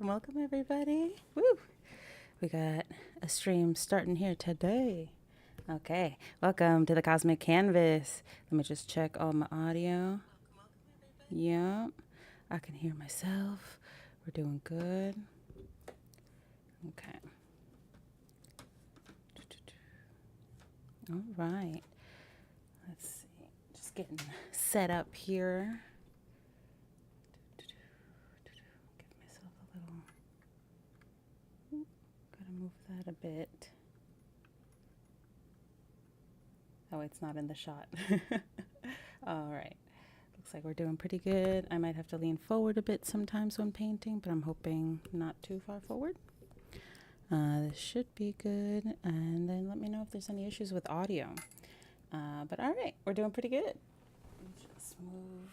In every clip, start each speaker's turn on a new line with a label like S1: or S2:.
S1: Welcome everybody. Woo! We got a stream starting here today. Okay, welcome to the Cosmic Canvas. Let me just check all my audio. Yep, I can hear myself. We're doing good. Okay. All right. Let's see. Just getting set up here. Give myself a little. Gotta move that a bit. Oh, it's not in the shot. All right. Looks like we're doing pretty good. I might have to lean forward a bit sometimes when painting, but I'm hoping not too far forward. This should be good. And then let me know if there's any issues with audio. But all right, we're doing pretty good. Let me just move.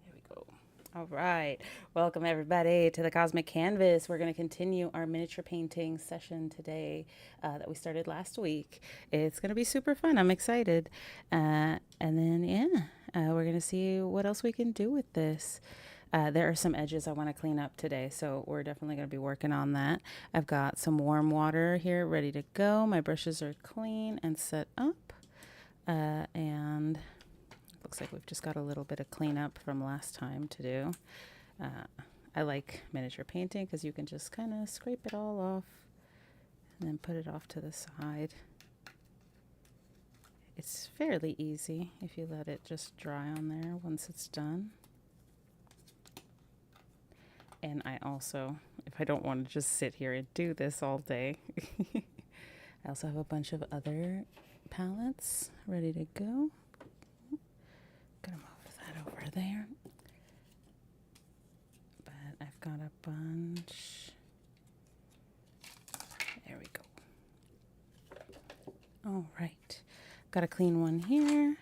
S1: There we go. All right. Welcome, everybody, to the Cosmic Canvas. We're going to continue our miniature painting session today that we started last week. It's going to be super fun. I'm excited. And then, we're going to see what else we can do with this. There are some edges I want to clean up today, so we're definitely going to be working on that. I've got some warm water here ready to go. My brushes are clean and set up. And looks like we've just got a little bit of cleanup from last time to do. I like miniature painting because you can just kind of scrape it all off and then put it off to the side. It's fairly easy if you let it just dry on there once it's done. And I also, if I don't want to just sit here and do this all day, I also have a bunch of other palettes ready to go. Gonna move that over there. But I've got a bunch. There we go. All right. Got a clean one here.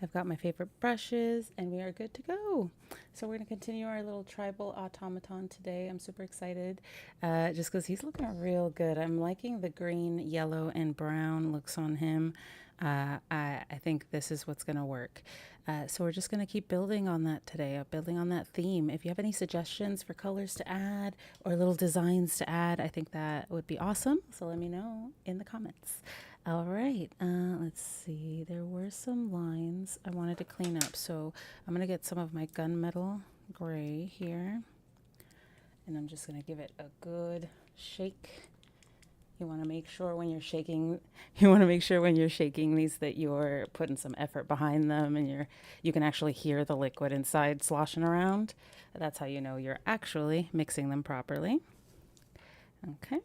S1: I've got my favorite brushes, and we are good to go. So we're going to continue our little tribal automaton today. I'm super excited just because he's looking real good. I'm liking the green, yellow, and brown looks on him. I think this is what's going to work. So we're just going to keep building on that today, building on that theme. If you have any suggestions for colors to add or little designs to add, I think that would be awesome. So let me know in the comments. All right, let's see. There were some lines I wanted to clean up. So I'm going to get some of my gunmetal gray here. And I'm just going to give it a good shake. You want to make sure when you're shaking, these that you're putting some effort behind them and you can actually hear the liquid inside sloshing around. That's how you know you're actually mixing them properly. Okay.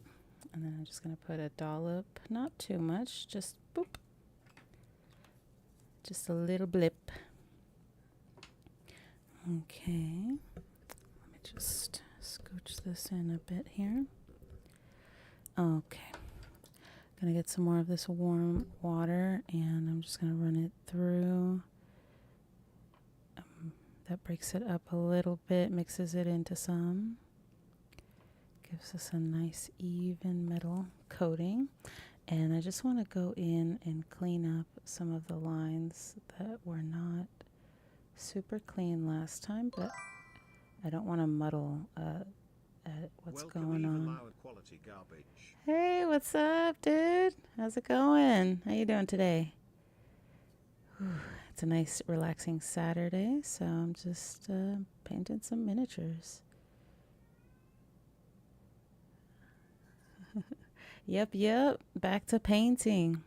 S1: And then I'm just going to put a dollop, not too much, just boop. Just a little blip. Okay. Let me just scooch this in a bit here. Okay. Gonna get some more of this warm water and I'm just gonna run it through. That breaks it up a little bit, mixes it into some. Gives us a nice even metal coating. And I just want to go in and clean up some of the lines that were not super clean last time, but I don't want to muddle what's going on. Hey, what's up, dude? How's it going? How you doing today? Whew, it's a nice relaxing Saturday, so I'm just painting some miniatures. Yep. Back to painting.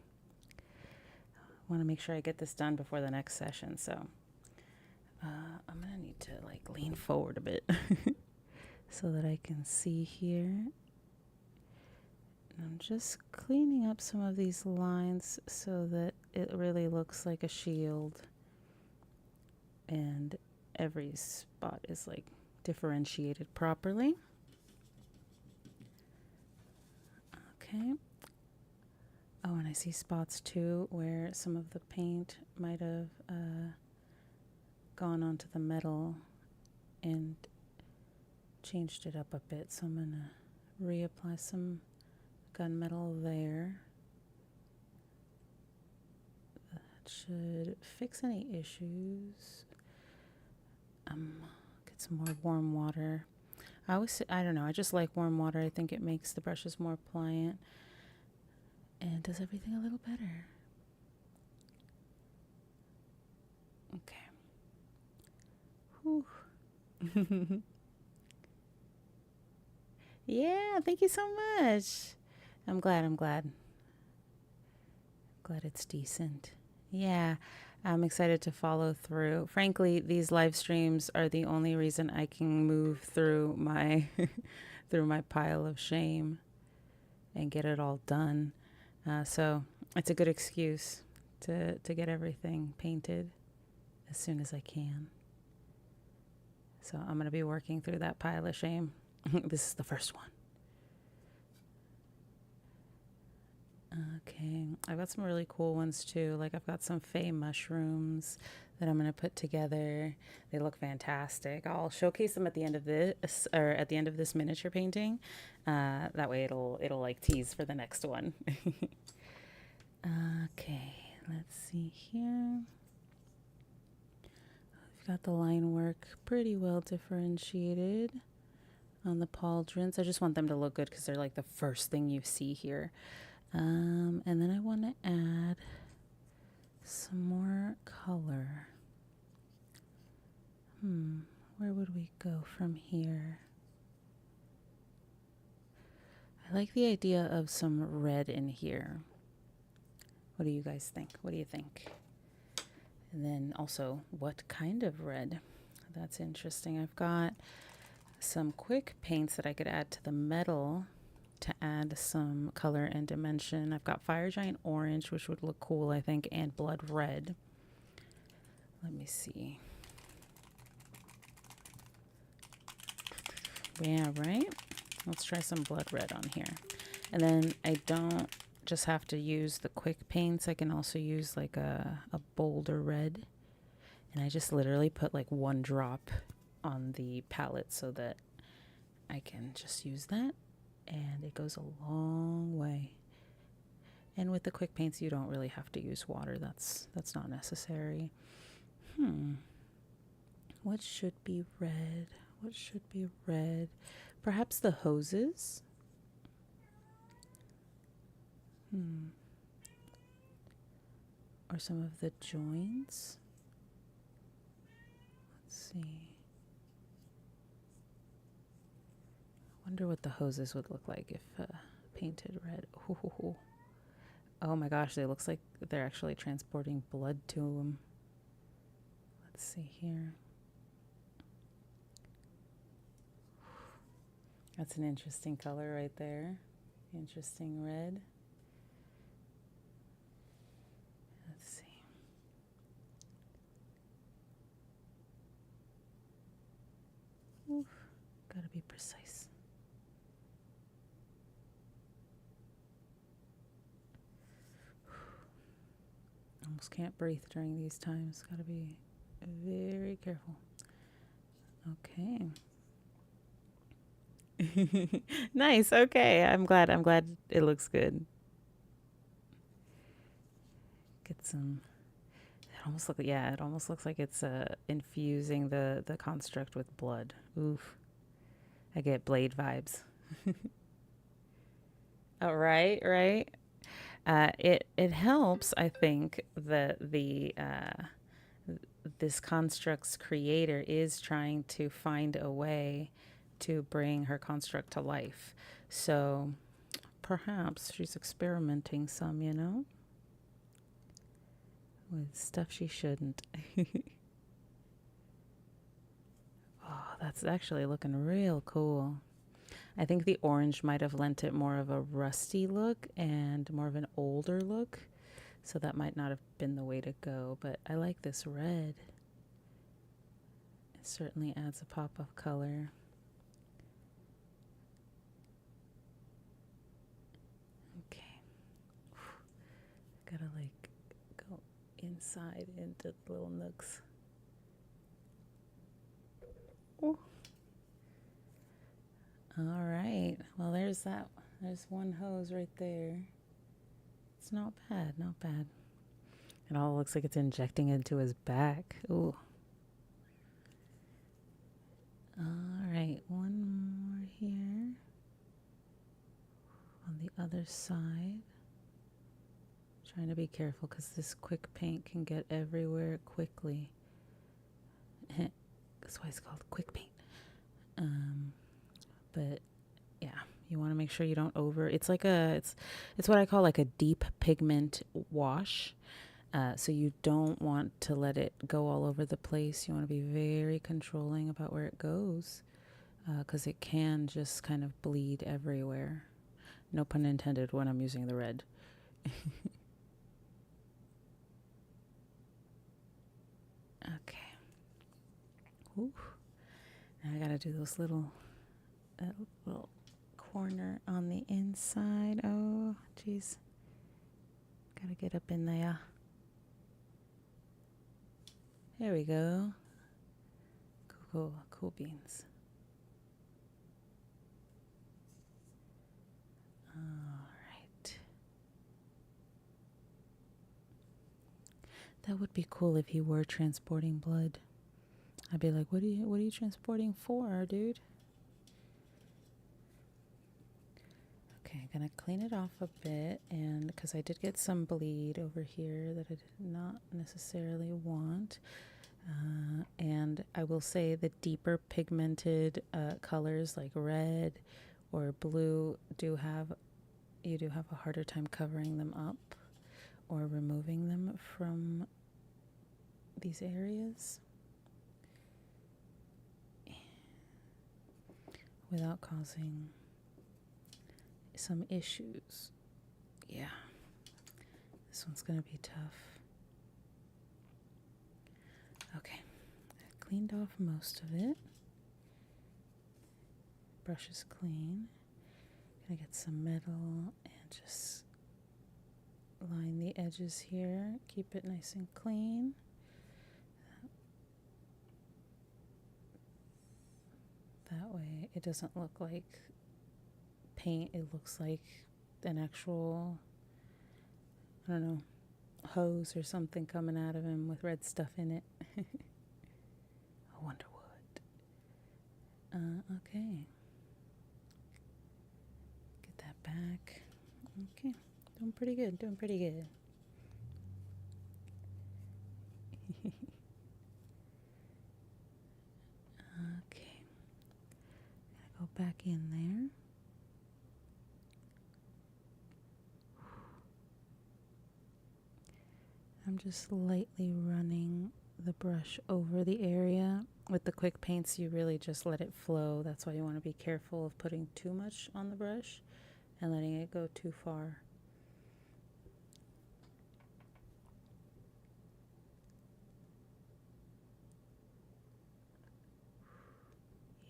S1: I want to make sure I get this done before the next session, so I'm going to need to lean forward a bit so that I can see here. And I'm just cleaning up some of these lines so that it really looks like a shield. And every spot is differentiated properly. Okay. Oh, and I see spots too where some of the paint might have gone onto the metal and changed it up a bit. So I'm going to reapply some gunmetal there. That should fix any issues. Get some more warm water. I don't know, I just like warm water. I think it makes the brushes more pliant and does everything a little better. Okay. Whew. Yeah, thank you so much. I'm glad. Glad it's decent. Yeah, I'm excited to follow through. Frankly, these live streams are the only reason I can move through my through my pile of shame and get it all done. So it's a good excuse to get everything painted as soon as I can. So I'm going to be working through that pile of shame. This is the first one. Okay, I've got some really cool ones too. Like I've got some Fey mushrooms that I'm gonna put together. They look fantastic. I'll showcase them at the end of this, or at the end of this miniature painting. That way it'll like tease for the next one. Okay, let's see here. We've got the line work pretty well differentiated on the pauldrons. I just want them to look good because they're like the first thing you see here. And then I want to add some more color. Where would we go from here? I like the idea of some red in here. What do you guys think? What do you think? And then also, what kind of red? That's interesting. I've got some quick paints that I could add to the metal to add some color and dimension. I've got Fire Giant Orange, which would look cool, I think, and Blood Red. Let me see. Yeah, right? Let's try some Blood Red on here. And then I don't just have to use the quick paints. I can also use like a bolder red. And I just literally put like 1 drop on the palette so that I can just use that. And it goes a long way. And with the quick paints, you don't really have to use water. That's not necessary. What should be red? What should be red? Perhaps the hoses? Or some of the joints? Let's see. Wonder what the hoses would look like if painted red. Ooh. Oh my gosh, they looks like they're actually transporting blood to them. Let's see here. That's an interesting color right there. Interesting red. Let's see. Oof, gotta be precise. Almost can't breathe during these times. Gotta be very careful. Okay. Nice. Okay. I'm glad it looks good. Get some. It almost looks like it's infusing the construct with blood. Oof. I get Blade vibes. Oh, right. It helps, I think, that this construct's creator is trying to find a way to bring her construct to life. So perhaps she's experimenting some, with stuff she shouldn't. Oh, that's actually looking real cool. I think the orange might have lent it more of a rusty look and more of an older look. So that might not have been the way to go, but I like this red. It certainly adds a pop of color. Okay. Gotta like go inside into the little nooks. Ooh. All right. Well, there's that. There's one hose right there. It's not bad. It all looks like it's injecting into his back. Ooh. All right. One other side. Trying to be careful because this quick paint can get everywhere quickly. That's why it's called quick paint. But yeah, you want to make sure you don't it's like it's what I call like a deep pigment wash. So you don't want to let it go all over the place. You want to be very controlling about where it goes, because it can just kind of bleed everywhere. No pun intended when I'm using the red. Okay. Ooh. Now I gotta do those little corner on the inside. Oh, jeez. Gotta get up in there. There we go. Cool beans. All right. That would be cool if he were transporting blood. I'd be like, what are you transporting for, dude? Okay, I'm gonna clean it off a bit, and because I did get some bleed over here that I did not necessarily want. And I will say the deeper pigmented colors like red or blue you do have a harder time covering them up or removing them from these areas without causing some issues. Yeah, this one's gonna be tough. Okay, I cleaned off most of it. Brush is clean. Gonna get some metal and just line the edges here. Keep it nice and clean. That way it doesn't look like paint. It looks like an actual, I don't know, hose or something coming out of him with red stuff in it. I wonder what. Okay. Get that back. Okay. Doing pretty good. Okay. Gotta go back in there. I'm just lightly running the brush over the area. With the quick paints, you really just let it flow. That's why you want to be careful of putting too much on the brush and letting it go too far.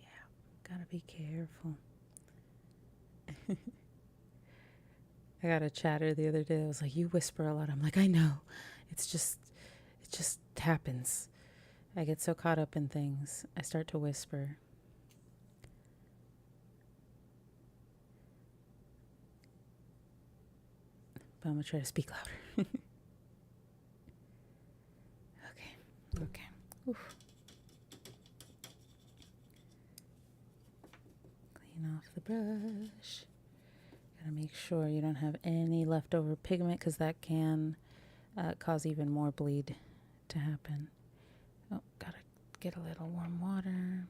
S1: Yeah, gotta be careful. I got a chatter the other day. I was like, you whisper a lot. I'm like, I know. It just happens. I get so caught up in things. I start to whisper. But I'm going to try to speak louder. Okay. Oof. Clean off the brush. Gotta make sure you don't have any leftover pigment because that can cause even more bleed to happen. Oh, gotta get a little warm water.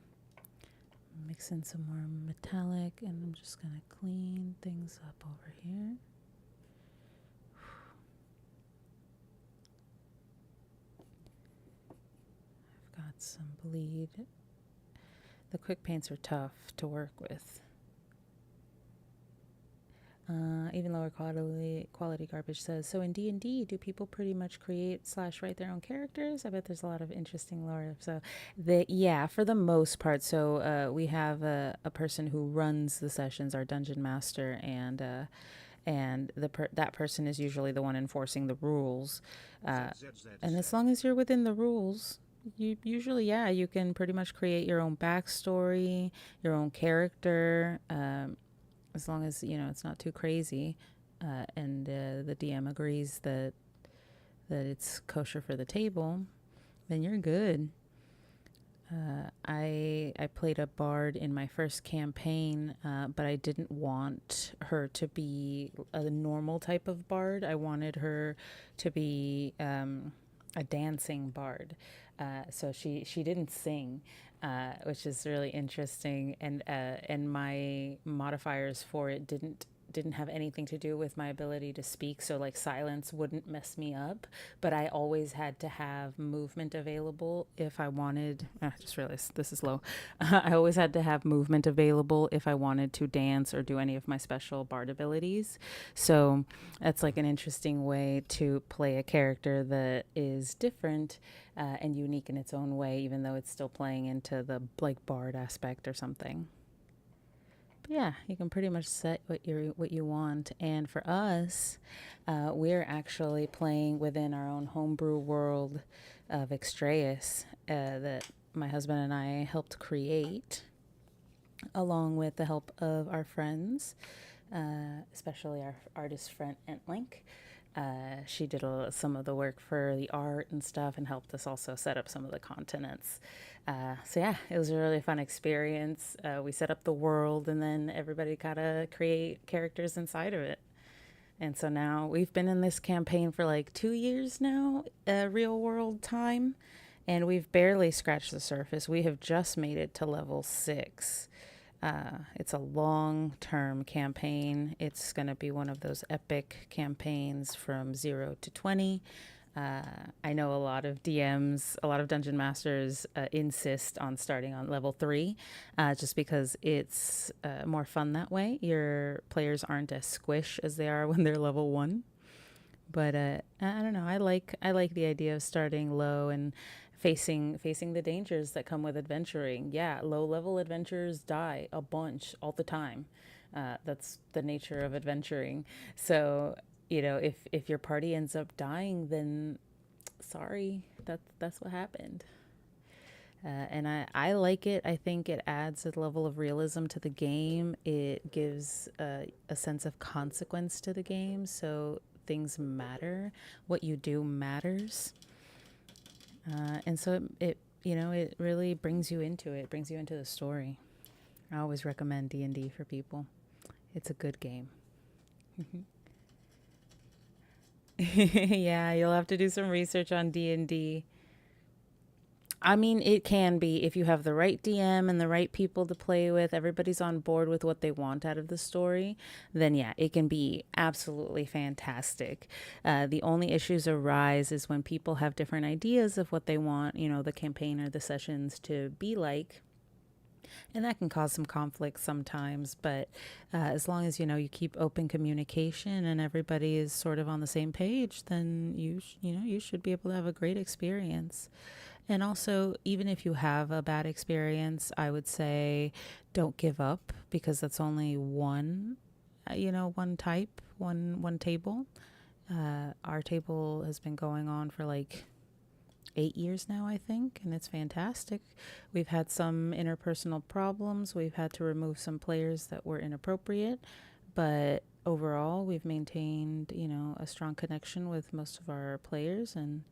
S1: Mix in some more metallic, and I'm just gonna clean things up over here. I've got some bleed. The quick paints are tough to work with. Even lower quality garbage says, so in D&D, do people pretty much create / write their own characters? I bet there's a lot of interesting lore. So, yeah, for the most part. So we have a person who runs the sessions, our dungeon master, and that person is usually the one enforcing the rules. And as long as you're within the rules, you usually, you can pretty much create your own backstory, your own character. As long as, it's not too crazy, and the DM agrees that it's kosher for the table, then you're good. I played a bard in my first campaign, but I didn't want her to be a normal type of bard. I wanted her to be a dancing bard. So she didn't sing, which is really interesting, and my modifiers for it didn't have anything to do with my ability to speak, so like silence wouldn't mess me up, but I always had to have movement available if I wanted. I just realized this is low. I always had to have movement available if I wanted to dance or do any of my special bard abilities. So that's like an interesting way to play a character that is different and unique in its own way, even though it's still playing into the like bard aspect or something. But yeah, you can pretty much set what you want. And for us, we're actually playing within our own homebrew world of Extraeus that my husband and I helped create, along with the help of our friends, especially our artist friend Entlink. She did some of the work for the art and stuff and helped us also set up some of the continents. So yeah, it was a really fun experience. We set up the world and then everybody got to create characters inside of it. And so now we've been in this campaign for like 2 years now, real world time, and we've barely scratched the surface. We have just made it to level 6. It's a long term campaign. It's going to be one of those epic campaigns from 0 to 20. I know a lot of DMs, a lot of dungeon masters insist on starting on level 3 just because it's more fun that way. Your players aren't as squish as they are when they're level 1. But I don't know. I like the idea of starting low and facing the dangers that come with adventuring. Yeah, low level adventurers die a bunch all the time. That's the nature of adventuring. So if your party ends up dying, then sorry, that's what happened. And I like it. I think it adds a level of realism to the game. It gives a sense of consequence to the game. So things matter. What you do matters. And so it really brings you into it. Brings you into the story. I always recommend D&D for people. It's a good game. Yeah, you'll have to do some research on D&D. I mean, it can be if you have the right DM and the right people to play with, everybody's on board with what they want out of the story, then yeah, it can be absolutely fantastic. The only issues arise is when people have different ideas of what they want, the campaign or the sessions to be like. And that can cause some conflict sometimes, but as long as you keep open communication and everybody is sort of on the same page, then you should be able to have a great experience. And also, even if you have a bad experience, I would say don't give up because that's only one type, one table. Our table has been going on for like 8 years now, I think, and it's fantastic. We've had some interpersonal problems. We've had to remove some players that were inappropriate, but overall, we've maintained, a strong connection with most of our players, and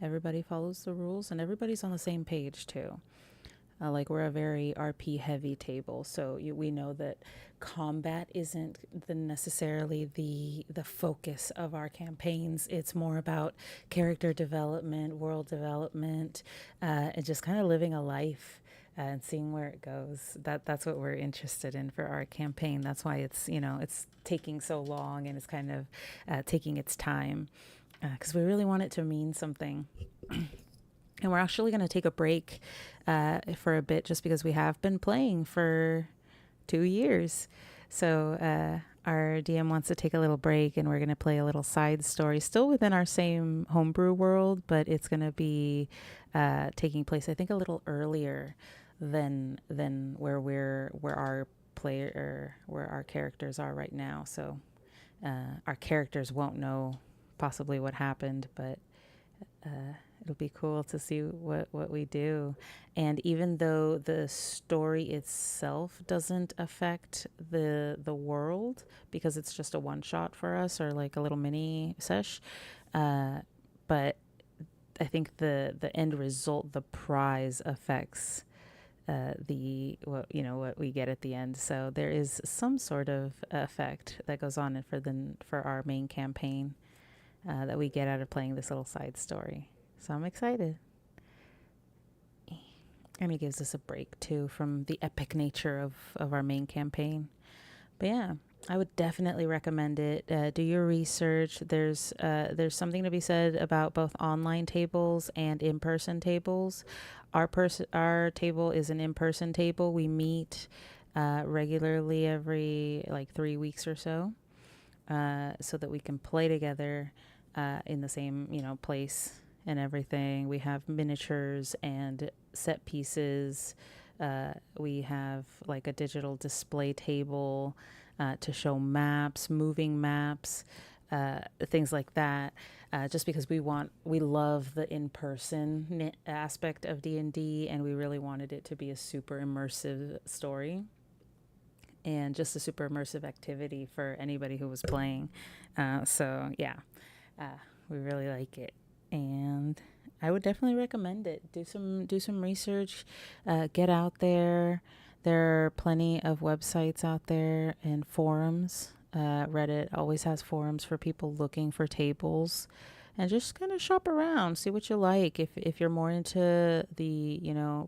S1: everybody follows the rules, and everybody's on the same page too. Like we're a very RP heavy table, so we know that combat isn't necessarily the focus of our campaigns. It's more about character development, world development, and just kind of living a life and seeing where it goes. That's what we're interested in for our campaign. That's why it's taking so long and it's kind of taking its time because we really want it to mean something. And we're actually going to take a break for a bit just because we have been playing for 2 years. So our DM wants to take a little break and we're going to play a little side story still within our same homebrew world, but it's going to be taking place, I think, a little earlier than where our player or where our characters are right now. So our characters won't know possibly what happened, but it'll be cool to see what we do. And even though the story itself doesn't affect the world because it's just a one shot for us or like a little mini sesh, but I think the end result, the prize, affects what we get at the end. So there is some sort of effect that goes on for our main campaign that we get out of playing this little side story. So I'm excited. And it gives us a break too from the epic nature of our main campaign. But yeah, I would definitely recommend it. Do your research. There's something to be said about both online tables and in-person tables. Our table is an in-person table. We meet regularly every like 3 weeks or so, so that we can play together in the same place and everything. We have miniatures and set pieces. We have like a digital display table to show maps, moving maps, things like that. Just because we love the in-person aspect of D&D, and we really wanted it to be a super immersive story and just a super immersive activity for anybody who was playing. So yeah, we really like it, and I would definitely recommend it. Do some research, get out there. There are plenty of websites out there and forums. Reddit always has forums for people looking for tables, and just kind of shop around, see what you like. If you're more into the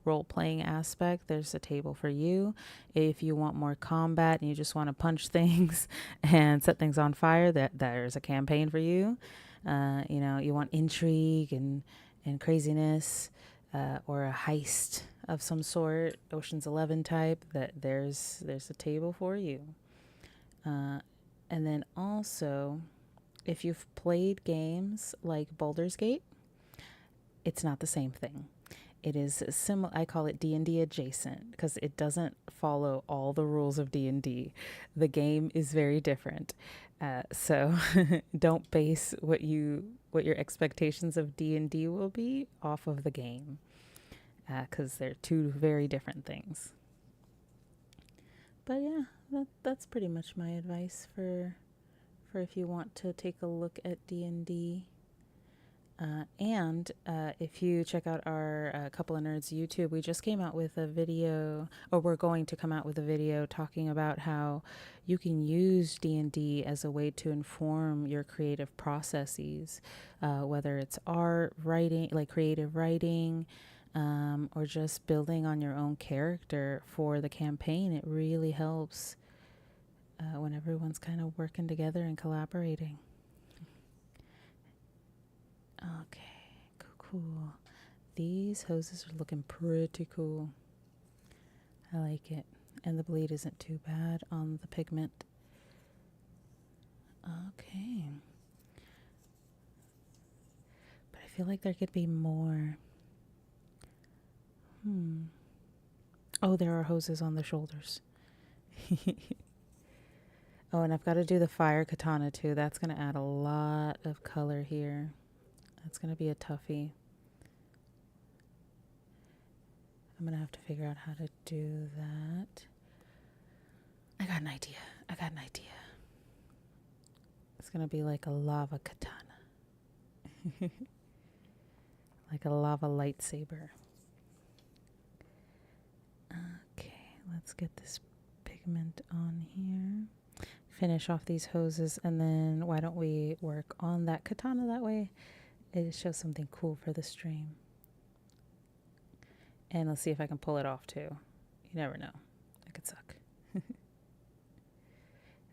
S1: role playing aspect, there's a table for you. If you want more combat and you just want to punch things and set things on fire, there's a campaign for you. You want intrigue and craziness, or a heist of some sort, Ocean's 11 type, that there's a table for you. And then also, if you've played games like Baldur's Gate, it's not the same thing. It is similar. I call it D&D adjacent because it doesn't follow all the rules of D&D. The game is very different. So don't base what your expectations of D&D will be off of the game, because they're two very different things. But yeah, that's pretty much my advice for if you want to take a look at D&D. And if you check out our Couple of Nerds YouTube, we just came out with a video, or we're going to come out with a video talking about how you can use D&D as a way to inform your creative processes, whether it's art, writing, like creative writing, or just building on your own character for the campaign. It really helps when everyone's kind of working together and collaborating. Okay, cool. These hoses are looking pretty cool. I like it. And the bleed isn't too bad on the pigment. Okay. But I feel like there could be more. Oh, there are hoses on the shoulders. Oh, and I've got to do the fire katana too. That's going to add a lot of color here. That's going to be a toughie. I'm going to have to figure out how to do that. I got an idea. It's going to be like a lava katana. Like a lava lightsaber. Okay, let's get this pigment on here. Finish off these hoses, and then why don't we work on that katana? That way it shows something cool for the stream. And let's see if I can pull it off too. You never know. It could suck. It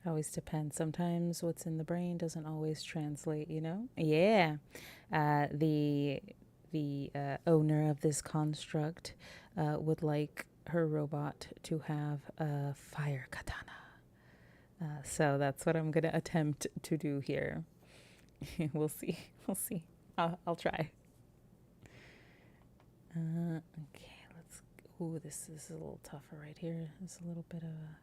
S1: always depends. Sometimes what's in the brain doesn't always translate, Yeah. The owner of this construct would like her robot to have a fire katana. So that's what I'm going to attempt to do here. We'll see. I'll try. Okay, let's... Ooh, this is a little tougher right here. There's a little bit of a...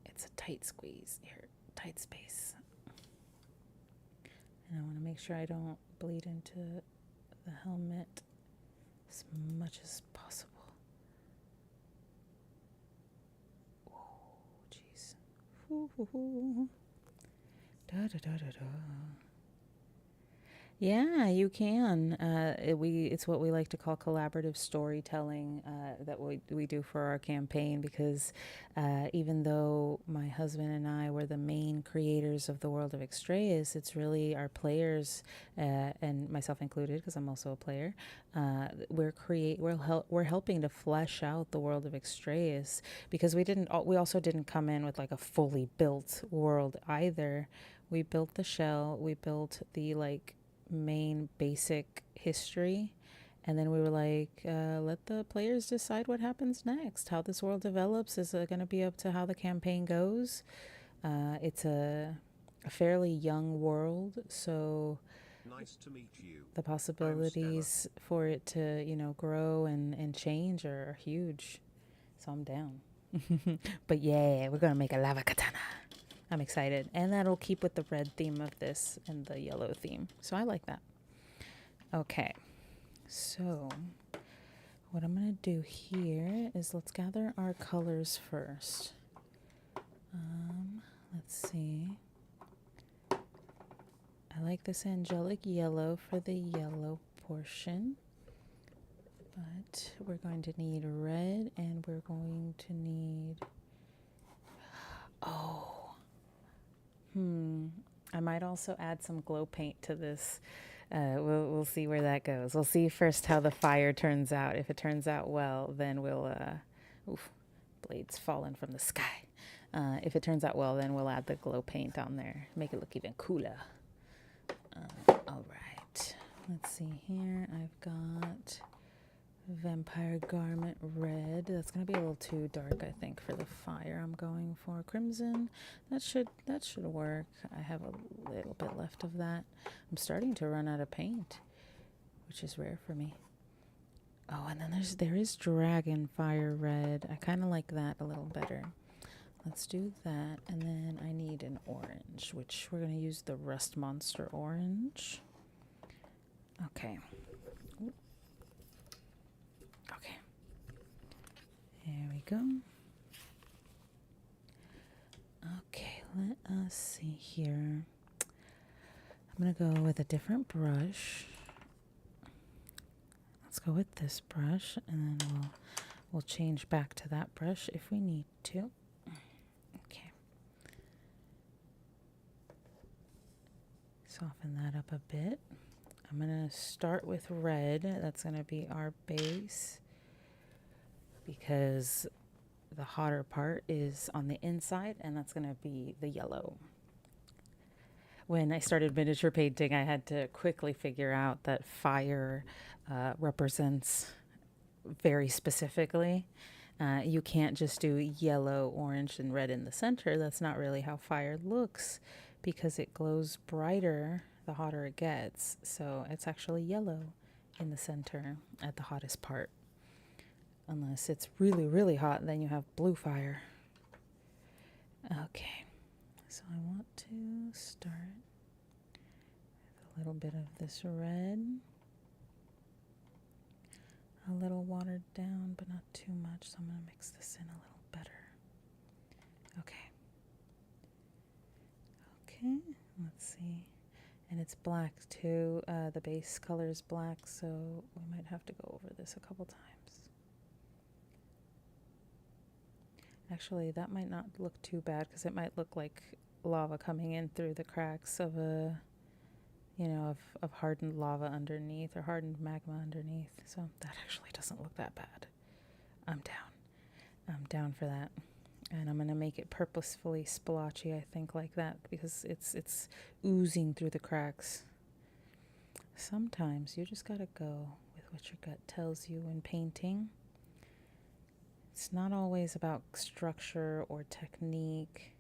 S1: It's a tight squeeze here. Tight space. And I want to make sure I don't bleed into the helmet as much as possible. Da, da, da, da, da. Yeah, you can. It's what we like to call collaborative storytelling that we do for our campaign because even though my husband and I were the main creators of the world of Extraeus, it's really our players and myself included because I'm also a player. We're helping to flesh out the world of Extraeus because we also didn't come in with like a fully built world either. We built the shell, we built the like main basic history. And then we were like, let the players decide what happens next. How this world develops is going to be up to how the campaign goes. It's a fairly young world, so
S2: Nice to meet you.
S1: the
S2: I'm Stella.
S1: possibilities for it to, grow and change are huge. So I'm down. But yeah, we're going to make a lava katana. I'm excited. And that'll keep with the red theme of this and the yellow theme. So I like that. Okay, so what I'm going to do here is let's gather our colors first. Let's see. I like this angelic yellow for the yellow portion. But we're going to need red and we're going to need... Oh. I might also add some glow paint to this. We'll see where that goes. We'll see first how the fire turns out. If it turns out well, then we'll... oof, blades falling from the sky. If it turns out well, then we'll add the glow paint on there. Make it look even cooler. All right. Let's see here. I've got Vampire Garment Red. That's going to be a little too dark, I think, for the fire I'm going for. Crimson. That should work. I have a little bit left of that. I'm starting to run out of paint, which is rare for me. Oh, and then there is Dragon Fire Red. I kind of like that a little better. Let's do that. And then I need an orange, which we're going to use the Rust Monster Orange. Okay. Okay. There we go. Okay, let us see here. I'm going to go with a different brush. Let's go with this brush, and then we'll change back to that brush if we need to. Okay. Soften that up a bit. I'm going to start with red. That's going to be our base because the hotter part is on the inside, and that's going to be the yellow. When I started miniature painting, I had to quickly figure out that fire represents very specifically. You can't just do yellow, orange, and red in the center. That's not really how fire looks because it glows brighter the hotter it gets. So it's actually yellow in the center at the hottest part. Unless it's really, really hot, then you have blue fire. Okay, so I want to start with a little bit of this red. A little watered down, but not too much, so I'm going to mix this in a little better. Okay. Okay, let's see. And it's black too. The base color is black, so we might have to go over this a couple times. Actually, that might not look too bad because it might look like lava coming in through the cracks of of hardened lava underneath or hardened magma underneath. So that actually doesn't look that bad. I'm down. I'm down for that. And I'm going to make it purposefully splotchy, I think, like that because it's oozing through the cracks. Sometimes you just got to go with what your gut tells you in painting. It's not always about structure or technique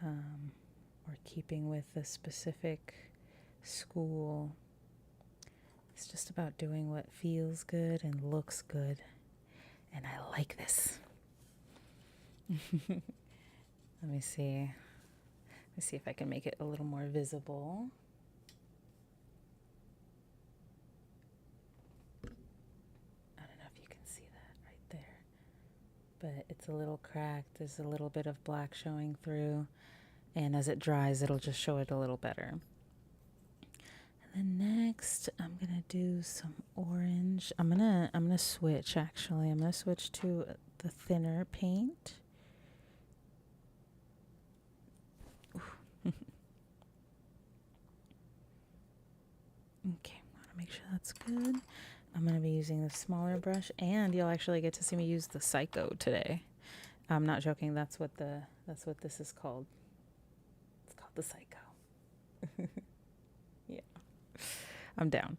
S1: or keeping with a specific school. It's just about doing what feels good and looks good. And I like this. Let me see. Let's see if I can make it a little more visible. I don't know if you can see that right there. But it's a little cracked. There's a little bit of black showing through. And as it dries, it'll just show it a little better. And next I'm gonna do some orange. I'm gonna switch actually. I'm gonna switch to the thinner paint. Okay, I want to make sure that's good. I'm going to be using the smaller brush, and you'll actually get to see me use the Psycho today. I'm not joking. That's what this is called. It's called the Psycho. Yeah, I'm down.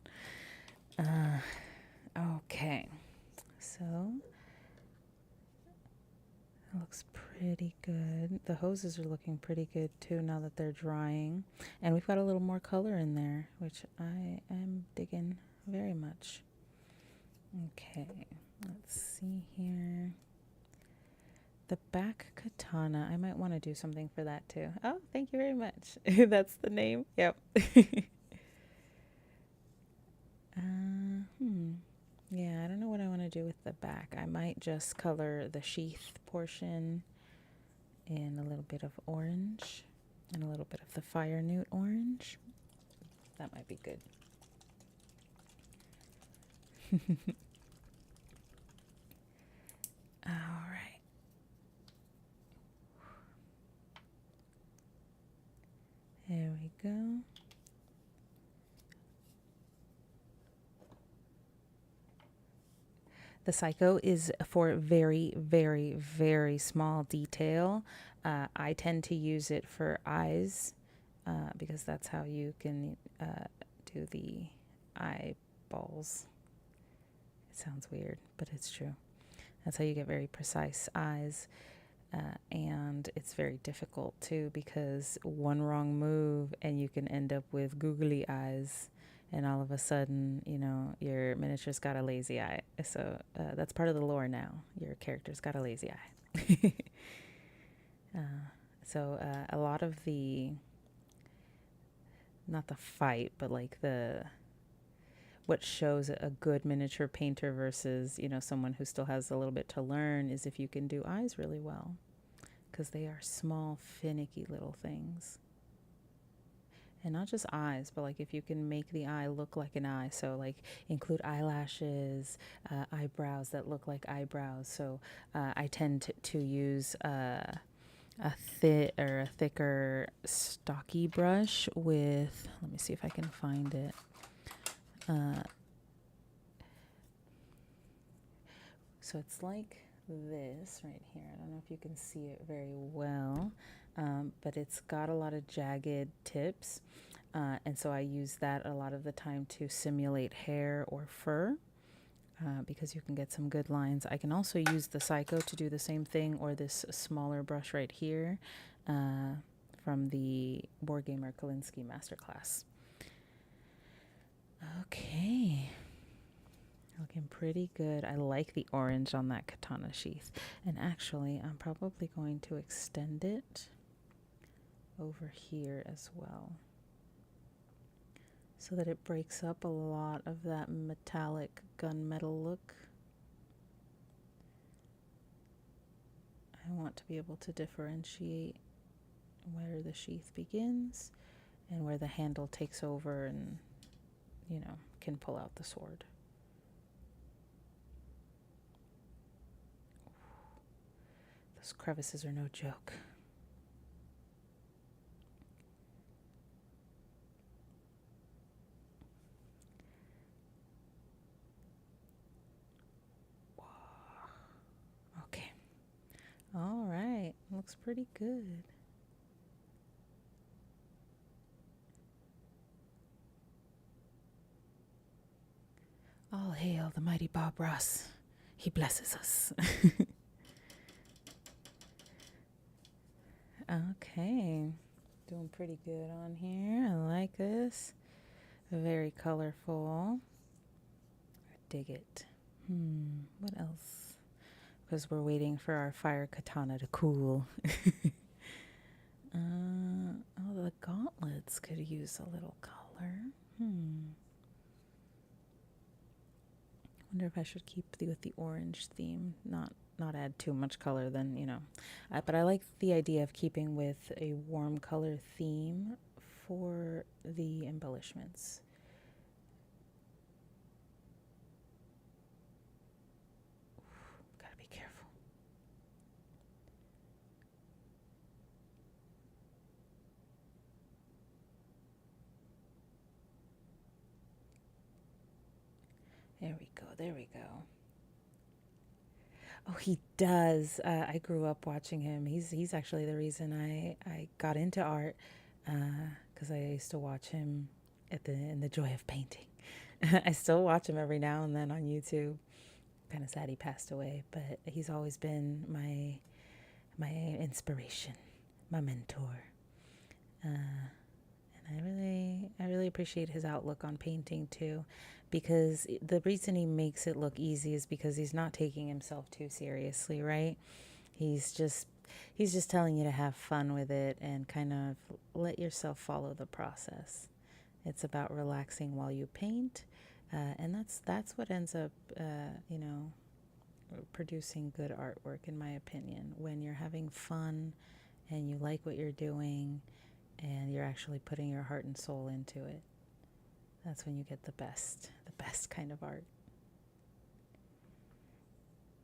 S1: Okay, so it looks pretty good. The hoses are looking pretty good too now that they're drying, and we've got a little more color in there, which I am digging very much. Okay, let's see here. The back katana, I might want to do something for that too. Oh, thank you very much. That's the name. Yep. Yeah, I don't know what I want to do with the back. I might just color the sheath portion in a little bit of orange and a little bit of the fire newt orange. That might be good. All right. There we go. The Psycho is for very, very, very small detail. I tend to use it for eyes because that's how you can do the eyeballs. It sounds weird, but it's true. That's how you get very precise eyes. And it's very difficult too because one wrong move and you can end up with googly eyes. And all of a sudden, you know, your miniature's got a lazy eye. So that's part of the lore now. Your character's got a lazy eye. So a lot of the, not the fight, but like what shows a good miniature painter versus, you know, someone who still has a little bit to learn is if you can do eyes really well. Because they are small, finicky little things. And not just eyes, but like if you can make the eye look like an eye. So like include eyelashes, eyebrows that look like eyebrows. So I tend to use a thicker stocky brush with, let me see if I can find it. So it's like this right here. I don't know if you can see it very well, but it's got a lot of jagged tips. And so I use that a lot of the time to simulate hair or fur because you can get some good lines. I can also use the Psycho to do the same thing, or this smaller brush right here from the Board Gamer Kalinsky Masterclass. Okay. Looking pretty good. I like the orange on that katana sheath. And actually, I'm probably going to extend it over here as well, so that it breaks up a lot of that metallic gunmetal look. I want to be able to differentiate where the sheath begins and where the handle takes over and, you know, can pull out the sword. Those crevices are no joke. Okay. All right. Looks pretty good. All hail the mighty Bob Ross. He blesses us. Okay. Doing pretty good on here. I like this. Very colorful. I dig it. What else? Because we're waiting for our fire katana to cool. Oh, the gauntlets could use a little color. Wonder if I should keep with the orange theme, not add too much color, then, you know. But I like the idea of keeping with a warm color theme for the embellishments. There we go. Oh, he does. I grew up watching him. He's actually the reason I got into art, because I used to watch him in the joy of painting. I still watch him every now and then on YouTube. Kind of sad he passed away, but he's always been my inspiration, my mentor. And I really appreciate his outlook on painting too, because the reason he makes it look easy is because he's not taking himself too seriously, right? He's just telling you to have fun with it and kind of let yourself follow the process. It's about relaxing while you paint, and that's what ends up, producing good artwork, in my opinion. When you're having fun and you like what you're doing and you're actually putting your heart and soul into it, that's when you get the best kind of art.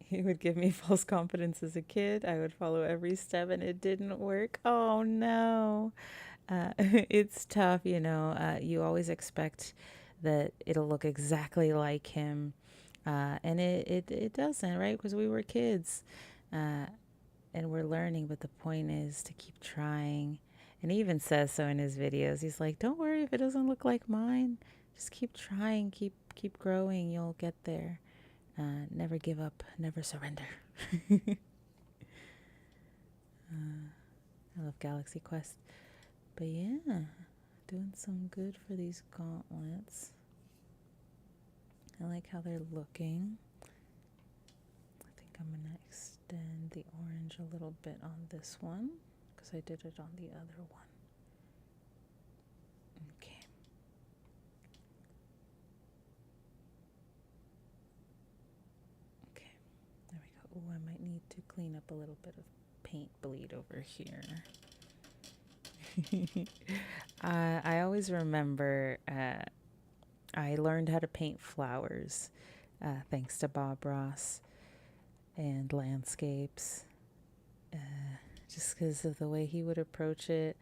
S1: He would give me false confidence as a kid. I would follow every step and it didn't work. Oh no. It's tough, you always expect that it'll look exactly like him. And it doesn't, right? Because we were kids, and we're learning, but the point is to keep trying. And he even says so in his videos. He's like, don't worry if it doesn't look like mine. Just keep trying, keep growing. You'll get there. Never give up, never surrender. I love Galaxy Quest. But yeah, doing some good for these gauntlets. I like how they're looking. I think I'm going to extend the orange a little bit on this one, because I did it on the other one. Okay. Okay, there we go. Oh, I might need to clean up a little bit of paint bleed over here. I always remember I learned how to paint flowers thanks to Bob Ross, and landscapes, just because of the way he would approach it.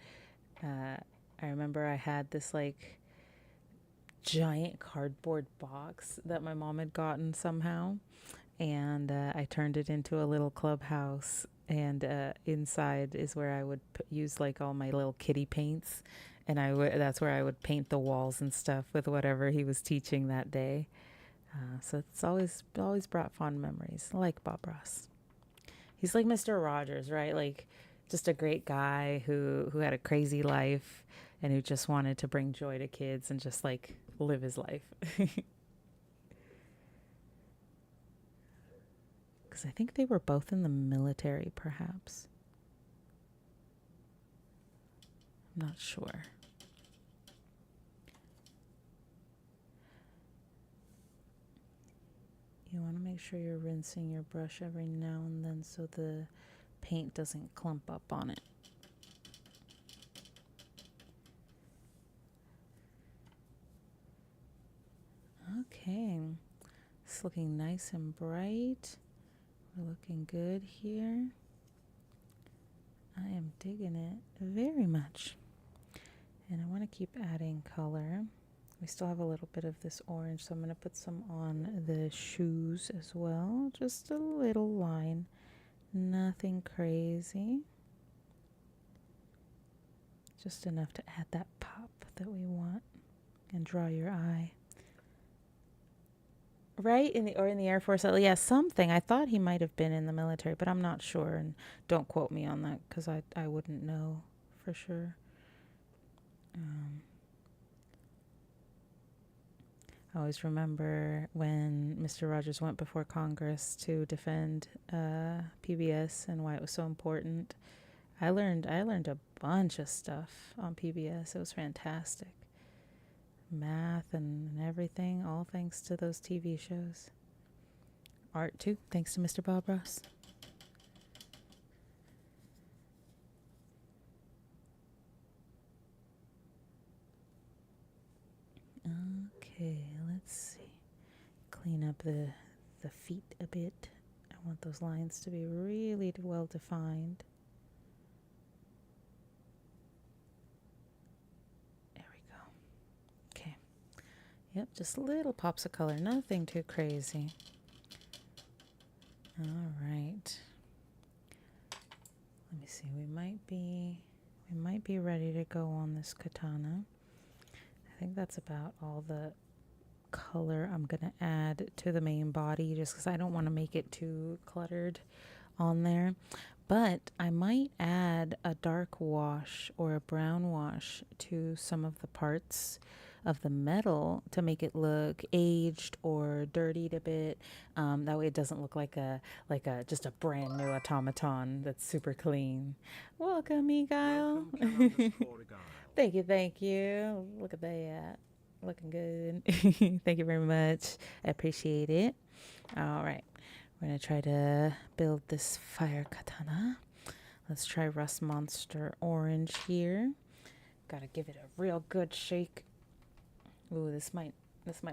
S1: I remember I had this giant cardboard box that my mom had gotten somehow, and I turned it into a little clubhouse, and inside is where I would use all my little kitty paints, and that's where I would paint the walls and stuff with whatever he was teaching that day. So it's always brought fond memories. I like Bob Ross. He's like Mr. Rogers, right? Just a great guy who had a crazy life and who just wanted to bring joy to kids and just live his life. Because I think they were both in the military, perhaps. I'm not sure. You want to make sure you're rinsing your brush every now and then so the paint doesn't clump up on it. Okay, it's looking nice and bright. We're looking good here. I am digging it very much. And I want to keep adding color. We still have a little bit of this orange, so I'm going to put some on the shoes as well. Just a little line. Nothing crazy. Just enough to add that pop that we want and draw your eye. Right? In the Air Force. Yeah, something. I thought he might have been in the military, but I'm not sure. And don't quote me on that because I wouldn't know for sure. I always remember when Mr. Rogers went before Congress to defend PBS and why it was so important. I learned a bunch of stuff on PBS. It was fantastic. Math and everything, all thanks to those TV shows. Art too, thanks to Mr. Bob Ross. Okay, let's see. Clean up the feet a bit. I want those lines to be really well defined. Yep, just little pops of color, nothing too crazy. All right. Let me see. We might be ready to go on this katana. I think that's about all the color I'm gonna add to the main body, just because I don't want to make it too cluttered on there. But I might add a dark wash or a brown wash to some of the parts of the metal to make it look aged or dirtied a bit. That way it doesn't look like a just a brand new automaton that's super clean. Welcome, Miguel. Thank you, thank you. Look at that. Looking good. Thank you very much. I appreciate it. All right. We're going to try to build this fire katana. Let's try Rust Monster Orange here. Got to give it a real good shake. Ooh, this might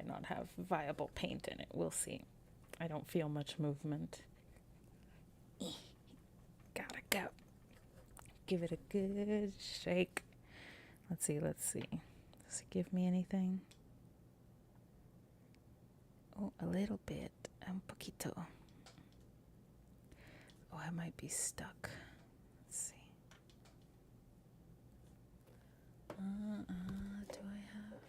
S1: not have viable paint in it. We'll see. I don't feel much movement. Gotta go. Give it a good shake. Let's see. Does it give me anything? Oh, a little bit. Un poquito. Oh, I might be stuck. Let's see. Do I have?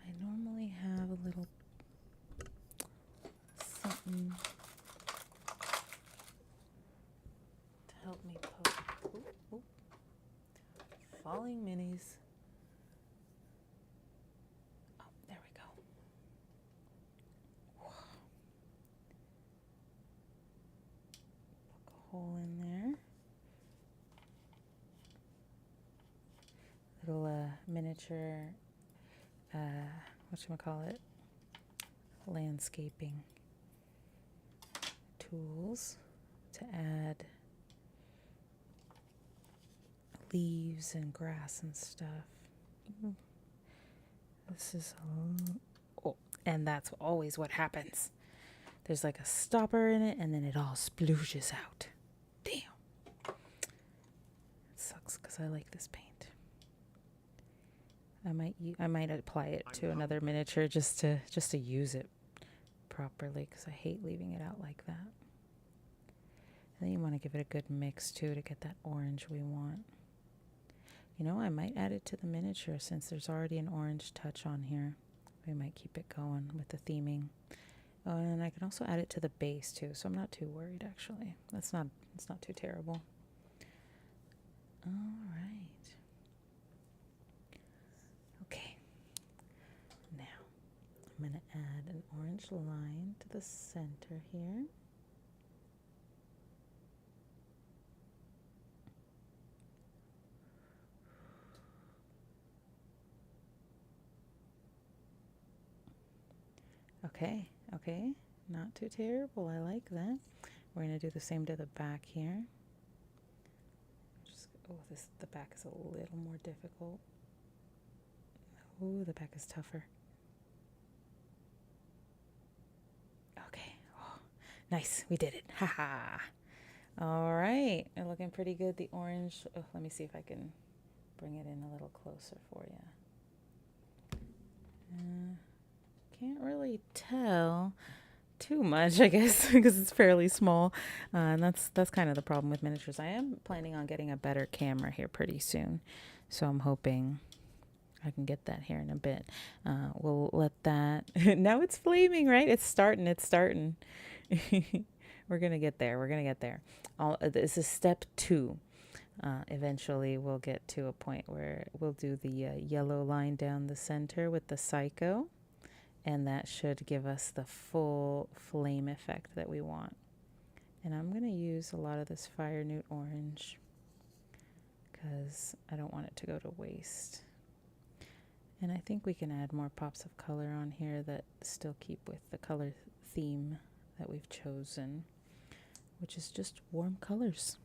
S1: I normally have a little something to help me poke. Ooh. Falling minis. Oh, there we go. Whoa. Poke a hole in there. Little miniature, whatchamacallit, landscaping tools to add leaves and grass and stuff. This is and that's always what happens. There's like a stopper in it and then it all splooshes out. Damn. It sucks because I like this paint. I might apply it to another miniature just to use it properly, because I hate leaving it out like that. And then you want to give it a good mix too to get that orange we want. You know, I might add it to the miniature since there's already an orange touch on here. We might keep it going with the theming. Oh, and I can also add it to the base too, so I'm not too worried actually. It's not too terrible. All right. Okay. Now, I'm going to add an orange line to the center here. Okay, not too terrible. I like that. We're going to do the same to the back here. The back is a little more difficult. Oh, the back is tougher. Okay. Oh, nice. We did it. Haha. All right. We're looking pretty good. The orange. Oh, let me see if I can bring it in a little closer for you. Can't really tell too much, I guess, because it's fairly small. And that's kind of the problem with miniatures. I am planning on getting a better camera here pretty soon. So I'm hoping I can get that here in a bit. We'll let that. Now it's flaming, right? It's starting. We're going to get there. This is step 2. Eventually we'll get to a point where we'll do the yellow line down the center with the psycho. And that should give us the full flame effect that we want. And I'm going to use a lot of this fire newt orange because I don't want it to go to waste. And I think we can add more pops of color on here that still keep with the color theme that we've chosen, which is just warm colors.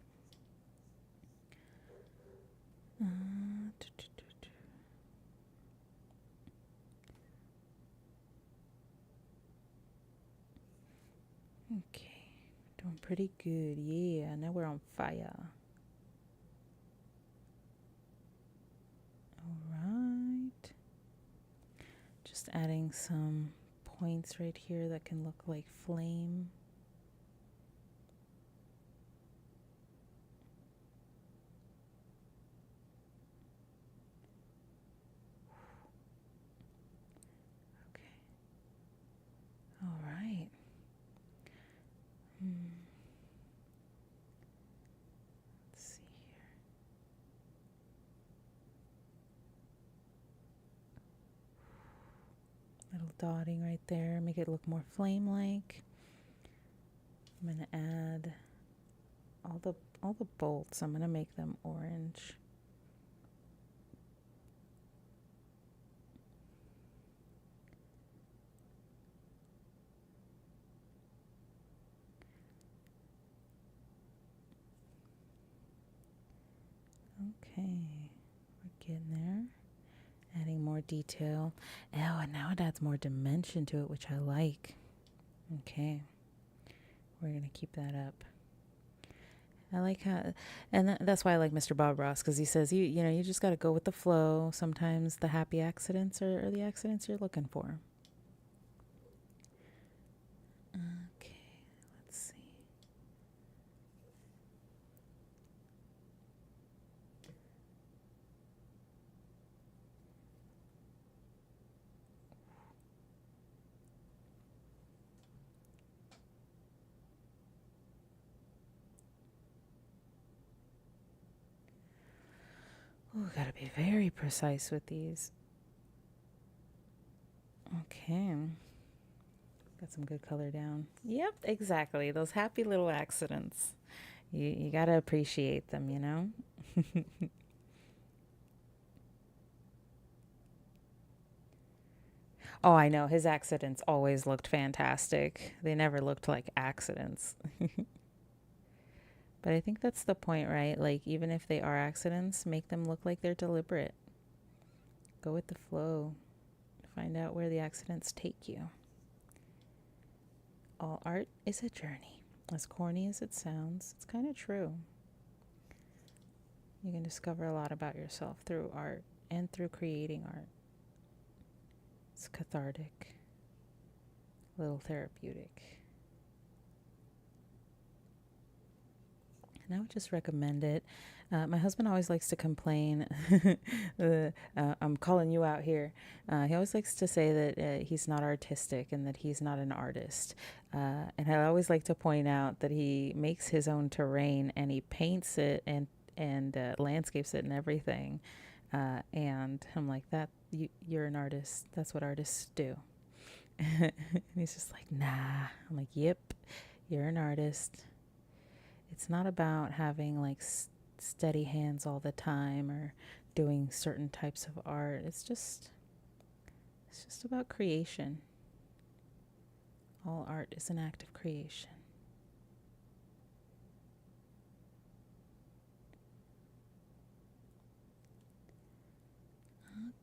S1: Okay, doing pretty good. Yeah, now we're on fire. All right. Just adding some points right here that can look like flame. Okay. All right. Let's see here. Little dotting right there, make it look more flame-like. I'm gonna add all the bolts. I'm gonna make them orange. Okay, we're getting there. Adding more detail. Oh, and now it adds more dimension to it, which I like. Okay, we're gonna keep that up. I like how, and that's why I like Mr. Bob Ross, because he says you know you just got to go with the flow. Sometimes the happy accidents are the accidents you're looking for. Okay, let's see. Oh, gotta be very precise with these. Okay. Got some good color down. Yep, exactly. Those happy little accidents. You gotta appreciate them, you know? Oh, I know. His accidents always looked fantastic. They never looked like accidents. But I think that's the point, right? Like, even if they are accidents, make them look like they're deliberate. Go with the flow. Find out where the accidents take you. All art is a journey. As corny as it sounds, it's kind of true. You can discover a lot about yourself through art and through creating art. It's cathartic, a little therapeutic. And I would just recommend it. My husband always likes to complain. I'm calling you out here. He always likes to say that he's not artistic and that he's not an artist. And I always like to point out that he makes his own terrain and he paints it and landscapes it and everything. And I'm like, you're an artist. That's what artists do. And he's just like, nah. I'm like, yep, you're an artist. It's not about having like steady hands all the time or doing certain types of art. It's just about creation. All art is an act of creation.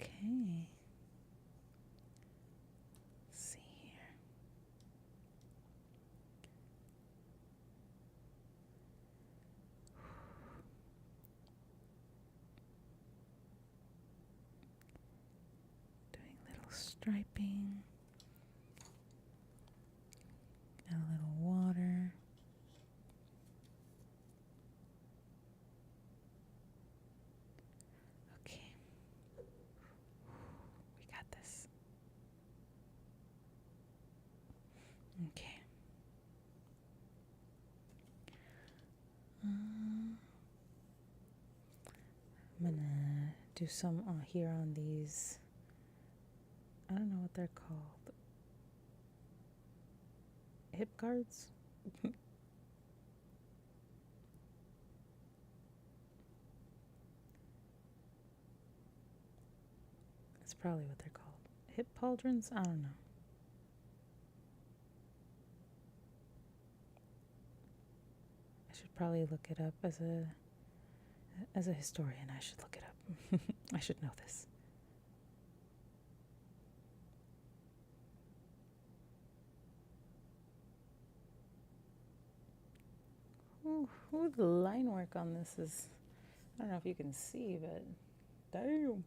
S1: Okay. Let's see here. Doing little striping. A little water. Okay. We got this. Okay. I'm gonna do some here on these. I don't know what they're called. Hip guards? That's probably what they're called. Hip pauldrons? I don't know. I should probably look it up as a historian. I should look it up. I should know this. Ooh, the line work on this is, I don't know if you can see, but damn.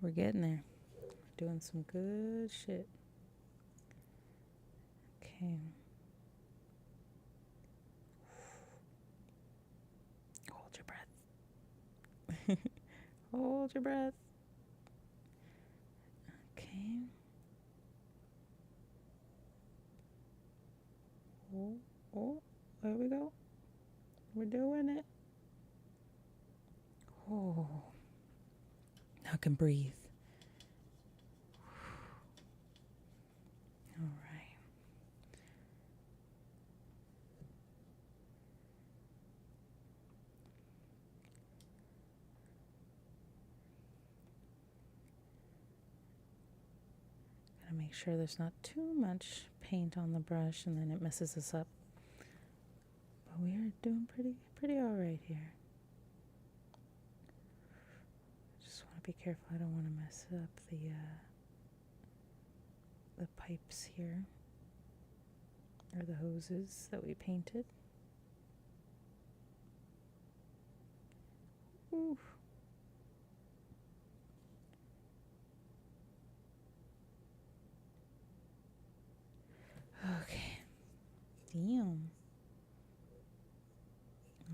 S1: We're getting there. Doing some good shit. Okay. Hold your breath. Hold your breath. Okay. Oh, there we go. We're doing it. Oh, now I can breathe. All right. Gotta make sure there's not too much paint on the brush and then it messes us up. But we are doing pretty all right here. Just want to be careful. I don't want to mess up the pipes here, or the hoses that we painted. Ooh. Okay. Damn.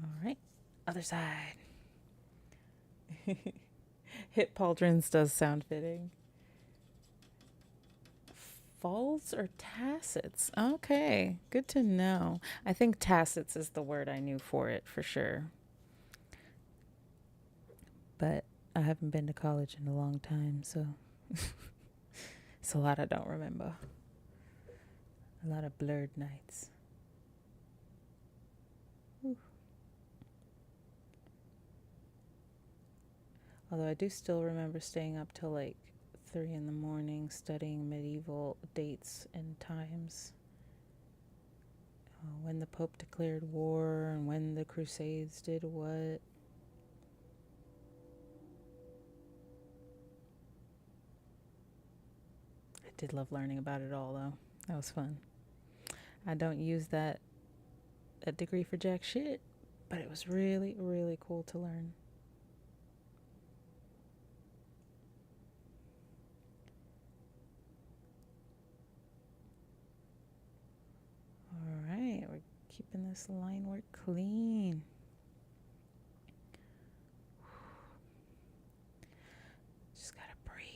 S1: All right. Other side. Hit pauldrons does sound fitting. Falls or tassets? Okay. Good to know. I think tassets is the word I knew for it for sure. But I haven't been to college in a long time, so it's a lot I don't remember. A lot of blurred nights. Ooh. Although I do still remember staying up till like 3 in the morning studying medieval dates and times. When the Pope declared war and when the Crusades did what. I did love learning about it all, though. That was fun. I don't use that degree for jack shit, but it was really, really cool to learn. All right, we're keeping this line work clean. Just gotta breathe.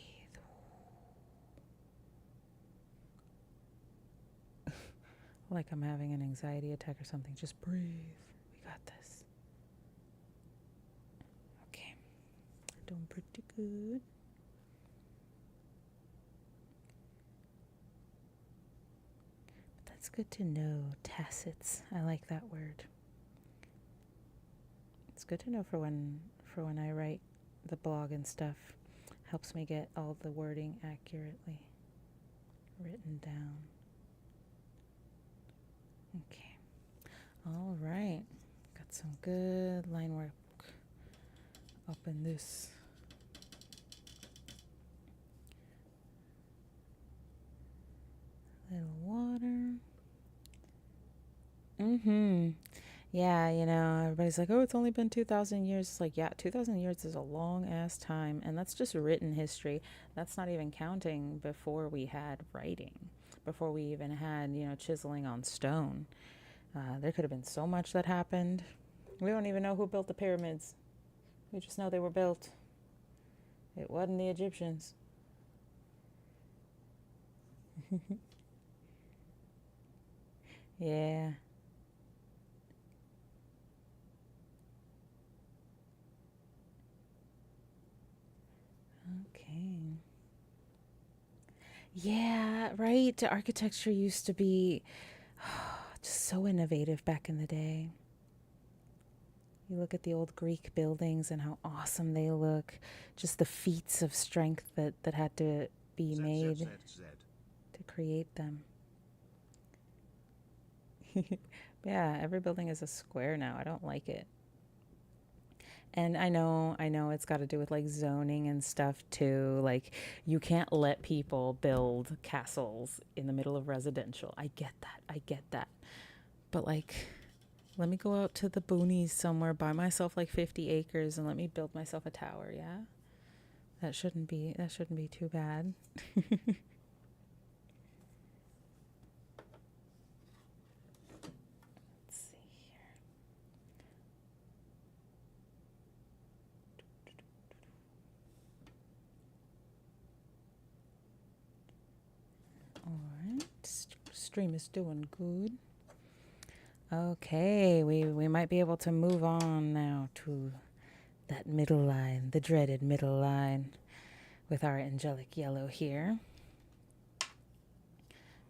S1: Like I'm having an anxiety attack or something. Just breathe. We got this. Okay. Doing pretty good. But that's good to know. Tassets. I like that word. It's good to know for when I write the blog and stuff. Helps me get all the wording accurately written down. Okay. All right. Got some good line work up in this. Little water. Yeah, everybody's like, oh, it's only been 2,000 years. It's like, yeah, 2,000 years is a long ass time. And that's just written history. That's not even counting before we had writing, before we even had, chiseling on stone. There could have been so much that happened. We don't even know who built the pyramids. We just know they were built. It wasn't the Egyptians. Yeah. Okay. Yeah, right. Architecture used to be just so innovative back in the day. You look at the old Greek buildings and how awesome they look. Just the feats of strength that had to be made to create them. Yeah, every building is a square now. I don't like it. And I know it's got to do with like zoning and stuff too. Like you can't let people build castles in the middle of residential. I get that. But like, let me go out to the boonies somewhere, buy myself like 50 acres and let me build myself a tower, yeah? That shouldn't be too bad. Let's see here. All right, stream is doing good. Okay, we might be able to move on now to that middle line, the dreaded middle line, with our angelic yellow here.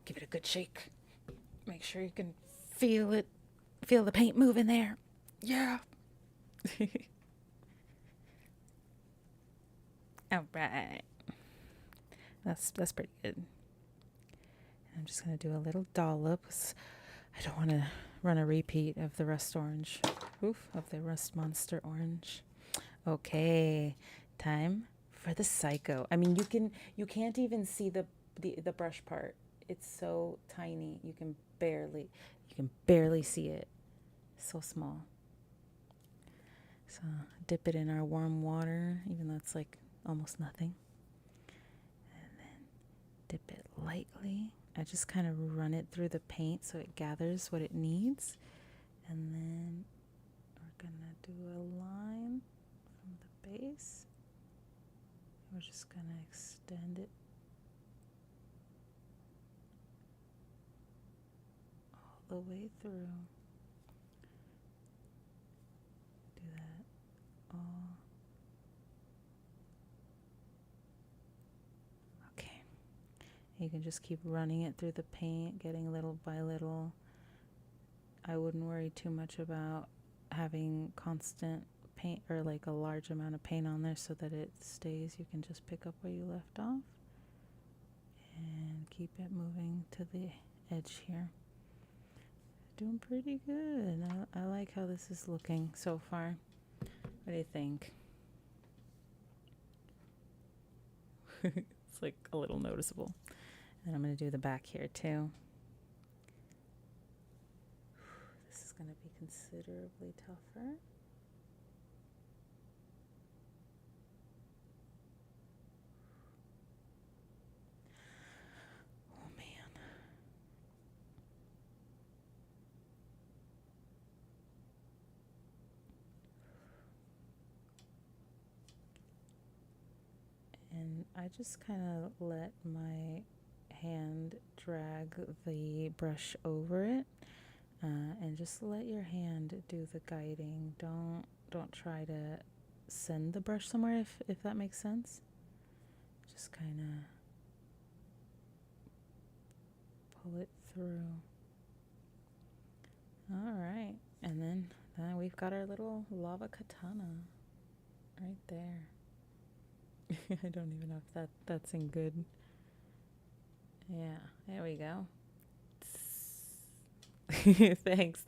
S1: Give it a good shake. Make sure you can feel it, feel the paint moving there. Yeah. All right. That's pretty good. I'm just gonna do a little dollop. I don't want to run a repeat of the rust orange. Oof, of the rust monster orange. Okay, time for the psycho. I mean, you can't even see the brush part. It's so tiny. You can barely see it. So small. So dip it in our warm water, even though it's like almost nothing. And then dip it lightly. I just kind of run it through the paint so it gathers what it needs. And then we're gonna do a line from the base. We're just gonna extend it all the way through. Do that all. Okay. You can just keep running it through the paint, getting little by little. I wouldn't worry too much about having constant paint or like a large amount of paint on there so that it stays. You can just pick up where you left off and keep it moving to the edge here. Doing pretty good. I like how this is looking so far. What do you think? It's like a little noticeable. And I'm going to do the back here too. This is going to be considerably tougher. Oh man. And I just kind of let my hand drag the brush over it, and just let your hand do the guiding. Don't try to send the brush somewhere, if that makes sense. Just kind of pull it through. All right, and then we've got our little lava katana right there. I don't even know if that's in good. Yeah, there we go. Thanks.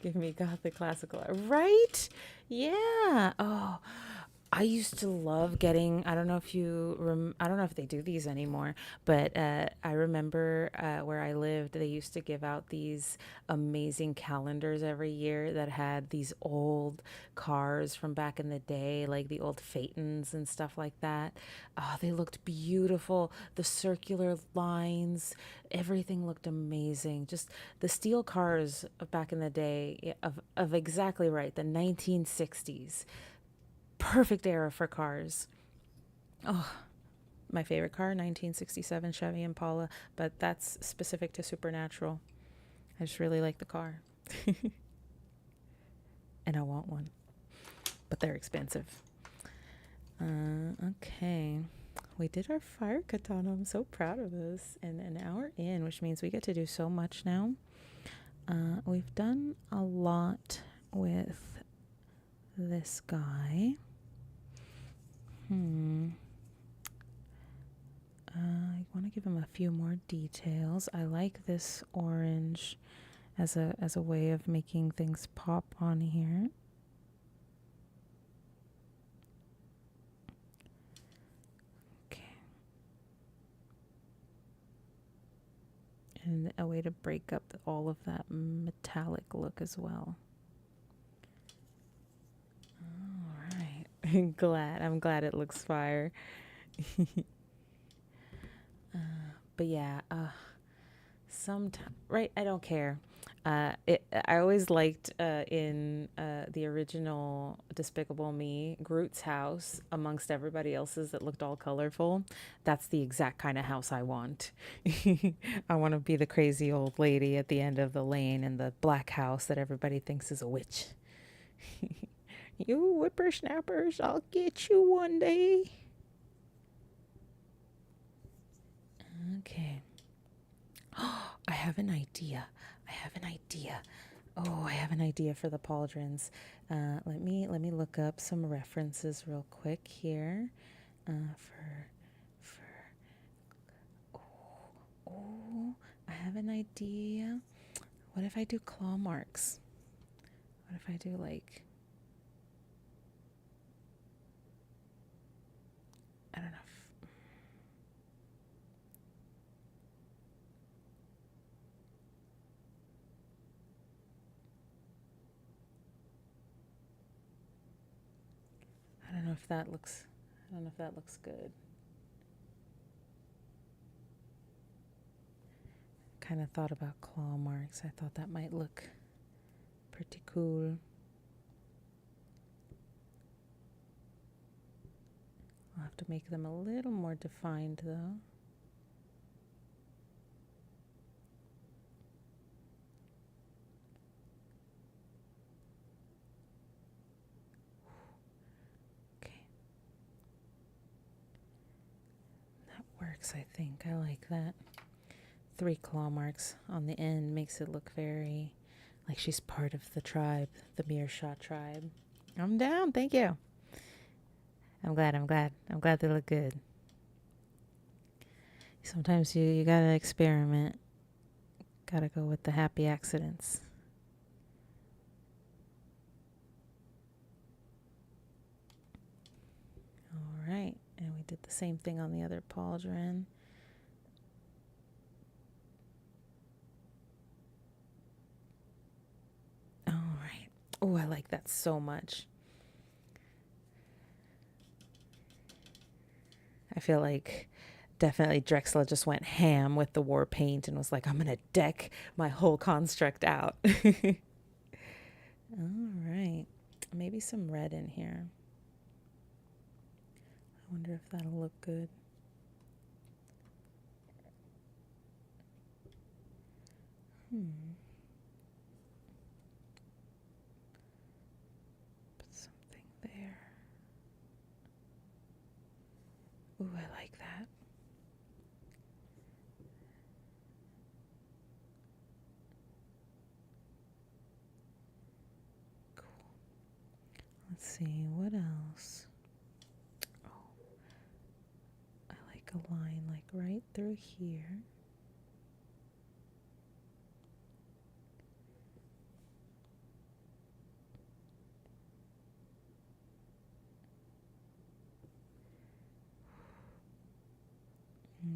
S1: Give me Gothic classical. Right? Yeah. Oh, I used to love getting, I don't know if they do these anymore, but I remember where I lived, they used to give out these amazing calendars every year that had these old cars from back in the day, like the old Phaetons and stuff like that. Oh, they looked beautiful. The circular lines, everything looked amazing. Just the steel cars of back in the day, of exactly right, the 1960s. Perfect era for cars. Oh, my favorite car, 1967 Chevy Impala, but that's specific to Supernatural. I just really like the car. And I want one, but they're expensive. Okay. We did our fire katana. I'm so proud of this. And an hour in, which means we get to do so much now. We've done a lot with this guy. I want to give him a few more details. I like this orange as a way of making things pop on here. Okay. And a way to break up all of that metallic look as well. All right. I'm glad it looks fire. But yeah, sometimes, right? I don't care. I always liked in the original Despicable Me, Groot's house amongst everybody else's that looked all colorful. That's the exact kind of house I want. I want to be the crazy old lady at the end of the lane in the black house that everybody thinks is a witch. You whippersnappers, I'll get you one day. Okay. I have an idea. I have an idea. Oh, I have an idea for the pauldrons. Let me look up some references real quick here. For oh, I have an idea. What if I do claw marks? What if I do like, I don't know. I don't know if that looks. I don't know if that looks good. Kind of thought about claw marks. I thought that might look pretty cool. I'll have to make them a little more defined though. Okay. That works, I think. I like that. 3 claw marks on the end makes it look very like she's part of the tribe, the Meershot tribe. I'm down, thank you. I'm glad they look good. Sometimes you gotta experiment. Gotta go with the happy accidents. All right, and we did the same thing on the other pauldron. All right. Oh, I like that so much. I feel like definitely Drexla just went ham with the war paint and was like, I'm going to deck my whole construct out. All right. Maybe some red in here. I wonder if that'll look good. Put something there. Ooh, I like that. Cool. Let's see, what else? Oh, I like a line like right through here.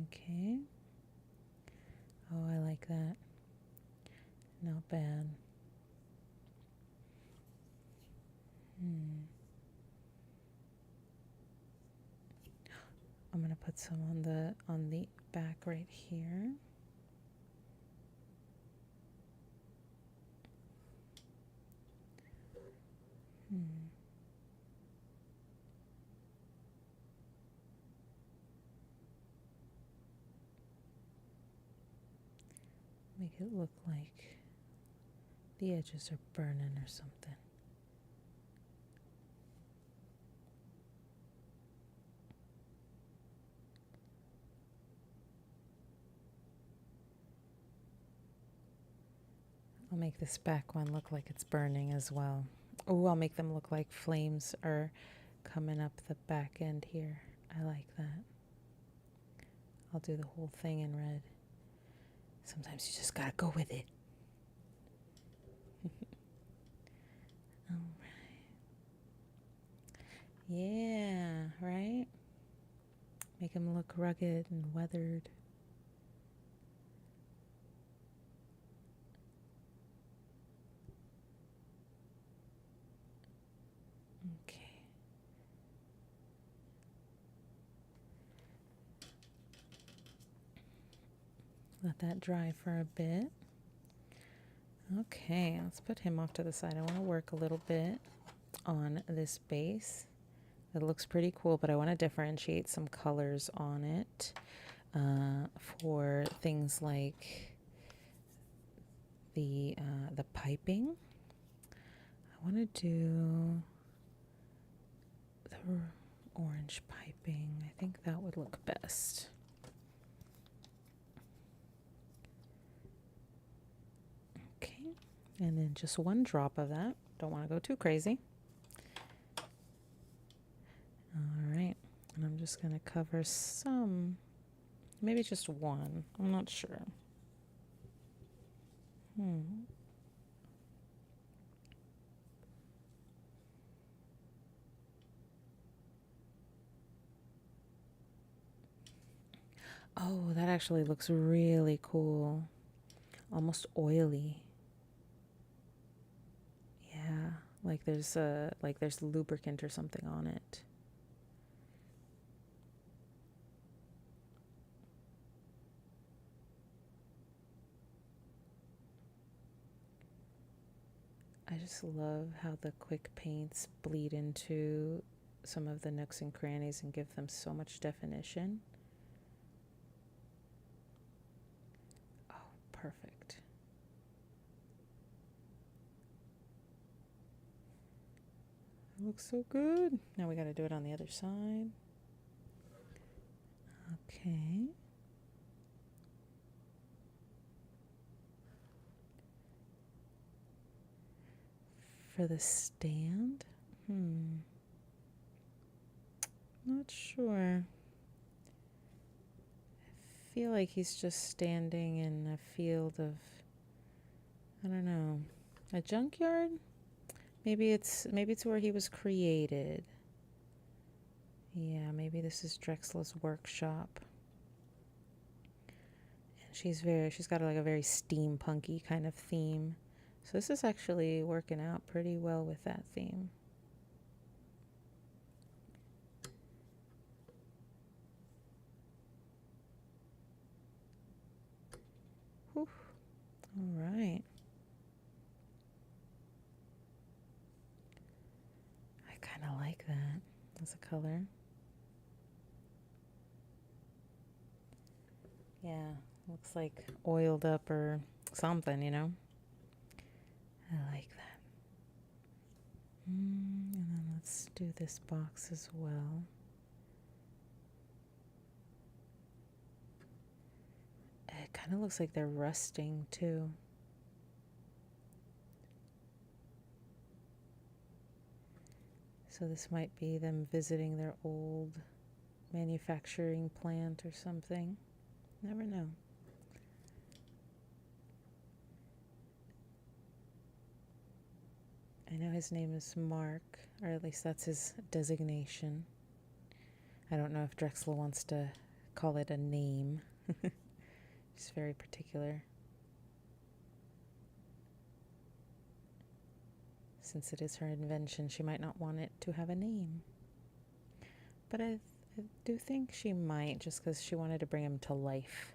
S1: Okay. Oh, I like that. Not bad. I'm gonna put some on the back right here. Make it look like the edges are burning or something. I'll make this back one look like it's burning as well. Oh, I'll make them look like flames are coming up the back end here. I like that. I'll do the whole thing in red. Sometimes you just gotta go with it. All right. Yeah, right? Make them look rugged and weathered. Okay. Let that dry for a bit. Okay, let's put him off to the side. I want to work a little bit on this base. It looks pretty cool, but I want to differentiate some colors on it for things like the piping. I want to do the orange piping. I think that would look best. Okay, and then just one drop of that. Don't want to go too crazy. All right, and I'm just going to cover some, maybe just one. I'm not sure. Oh, that actually looks really cool. Almost oily. Yeah, like there's lubricant or something on it. I just love how the quick paints bleed into some of the nooks and crannies and give them so much definition. Oh, perfect. It looks so good. Now we got to do it on the other side. Okay. For the stand, not sure. I feel like he's just standing in a field of, I don't know, a junkyard? Maybe it's where he was created. Yeah, maybe this is Drexla's workshop. And she's got like a very steampunky kind of theme. So this is actually working out pretty well with that theme. Whew. All right. I kind of like that as a color. Yeah, looks like oiled up or something, you know? I like that. And then let's do this box as well. It kind of looks like they're rusting too. So this might be them visiting their old manufacturing plant or something. Never know. I know his name is Mark, or at least that's his designation. I don't know if Drexel wants to call it a name. She's very particular. Since it is her invention, she might not want it to have a name. But I do think she might, just because she wanted to bring him to life.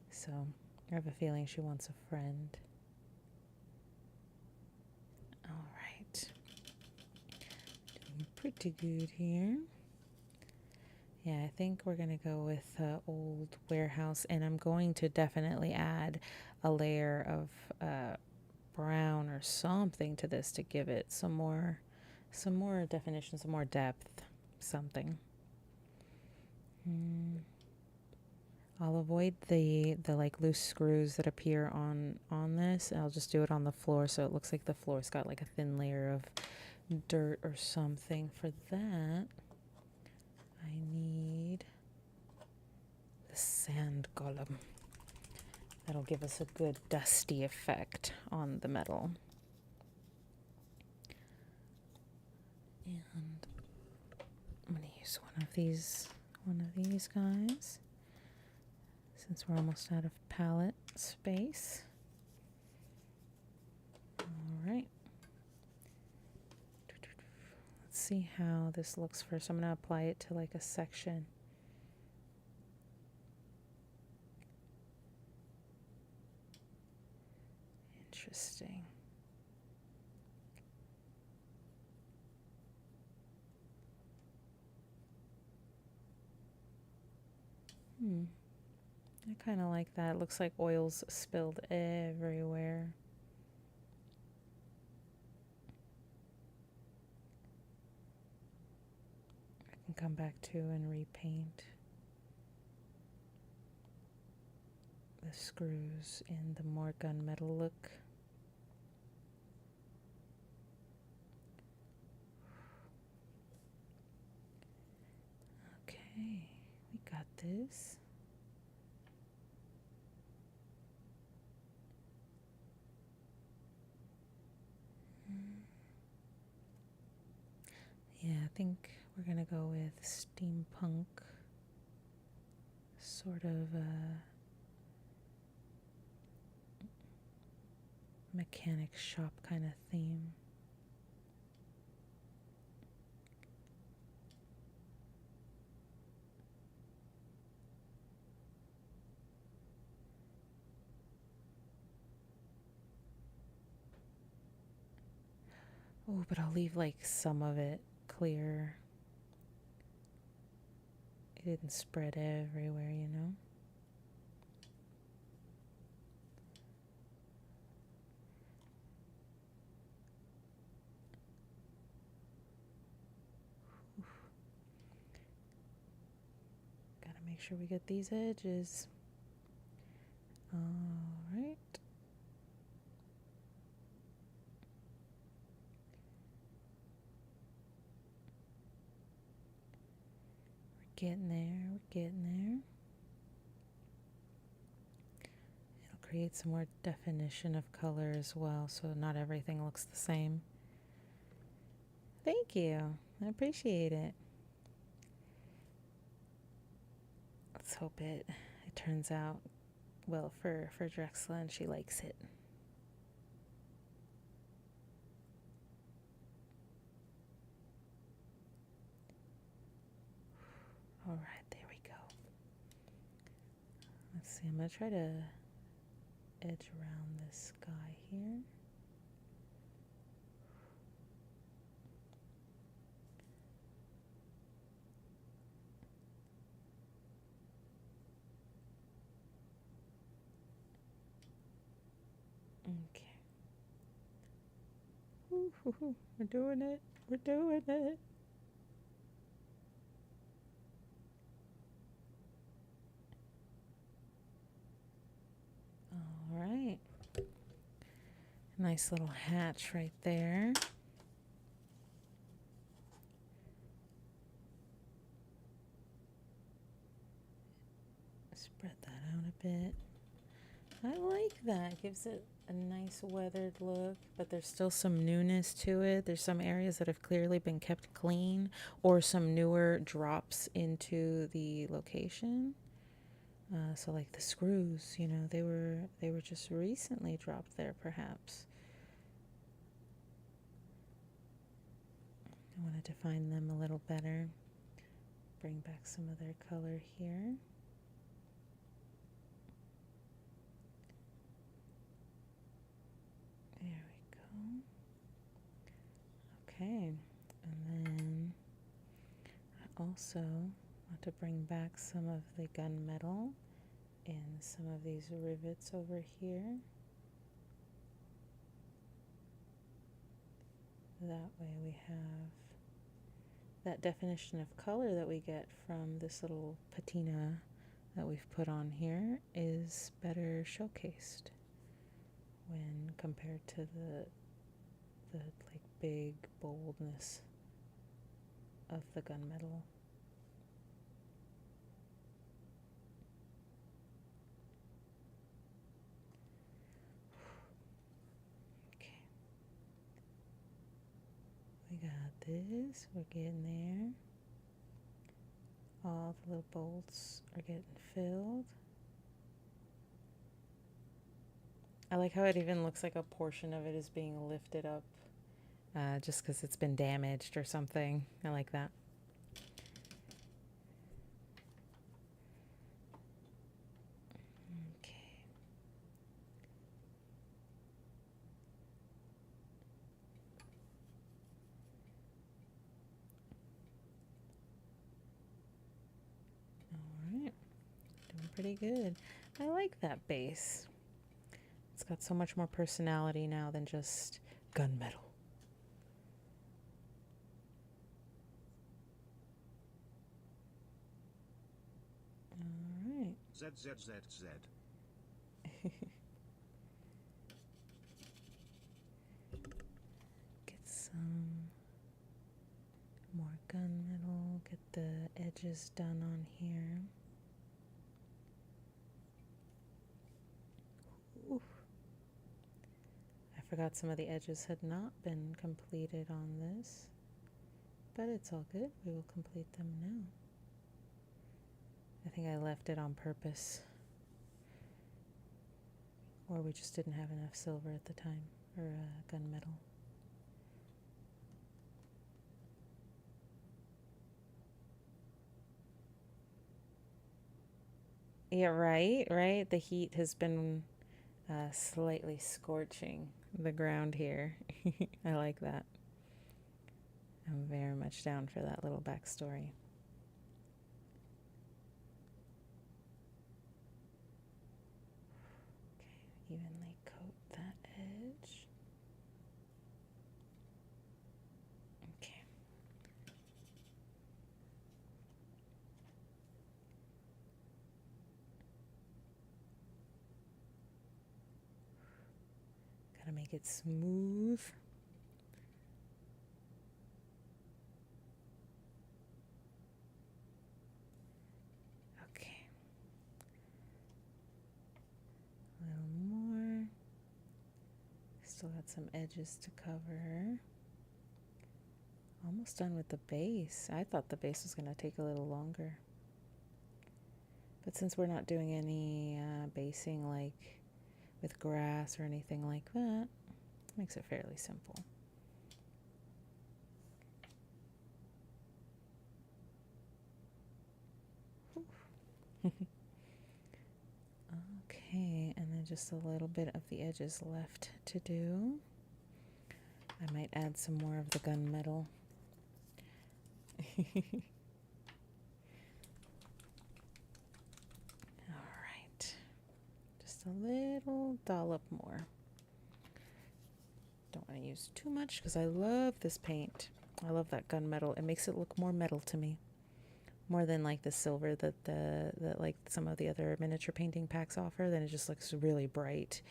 S1: So I have a feeling she wants a friend. All right. Doing pretty good here. Yeah, I think we're going to go with old warehouse, and I'm going to definitely add a layer of brown or something to this to give it some more definition, some more depth, something. I'll avoid the like loose screws that appear on this. I'll just do it on the floor so it looks like the floor's got like a thin layer of dirt or something. For that, I need the sand golem. That'll give us a good dusty effect on the metal. And I'm going to use one of these guys, since we're almost out of palette space. All right. Let's see how this looks first. I'm going to apply it to like a section. Interesting. I kind of like that. It looks like oil's spilled everywhere. I can come back to and repaint the screws in the more gunmetal look. Okay, we got this. Yeah, I think we're gonna go with steampunk, sort of a mechanic shop kind of theme. Oh, but I'll leave like some of it clear. It didn't spread everywhere, you know? Gotta make sure we get these edges. All right. We're getting there, we're getting there. It'll create some more definition of color as well, so not everything looks the same. Thank you. I appreciate it. Let's hope it turns out well for Drexla and she likes it. All right, there we go. Let's see, I'm going to try to edge around this guy here. Okay. Ooh, we're doing it. We're doing it. All right. Nice little hatch right there. Spread that out a bit. I like that. Gives it a nice weathered look, but there's still some newness to it. There's some areas that have clearly been kept clean, or some newer drops into the location. So like the screws, you know, they were just recently dropped there, perhaps. I want to define them a little better. Bring back some of their color here. There we go. Okay, and then I also want to bring back some of the gunmetal in some of these rivets over here. That way we have that definition of color that we get from this little patina that we've put on here is better showcased when compared to the like big boldness of the gunmetal. Okay. We got this. We're getting there. All the little bolts are getting filled. I like how it even looks like a portion of it is being lifted up just because it's been damaged or something. I like that. Okay. pretty good. I like that base. It's got so much more personality now than just gunmetal. All right.
S2: ZZZZ.
S1: Get some more gunmetal. Get the edges done on here. Oof. I forgot some of the edges had not been completed on this, but it's all good. We will complete them now. I think I left it on purpose, or we just didn't have enough silver at the time, or gunmetal. Yeah, right. The heat has been slightly scorching the ground here. I like that. I'm very much down for that little backstory. Okay, evenly coat that edge. Okay. Gotta make it smooth. Okay. A little more. Still got some edges to cover. Almost done with the base. I thought the base was going to take a little longer. But since we're not doing any basing like with grass or anything like that, it makes it fairly simple. Okay, and then just a little bit of the edges left to do. I might add some more of the gunmetal. All right, just a little dollop more. Don't want to use too much because I love this paint. I love that gunmetal. It makes it look more metal to me, more than like the silver that like some of the other miniature painting packs offer. Then it just looks really bright,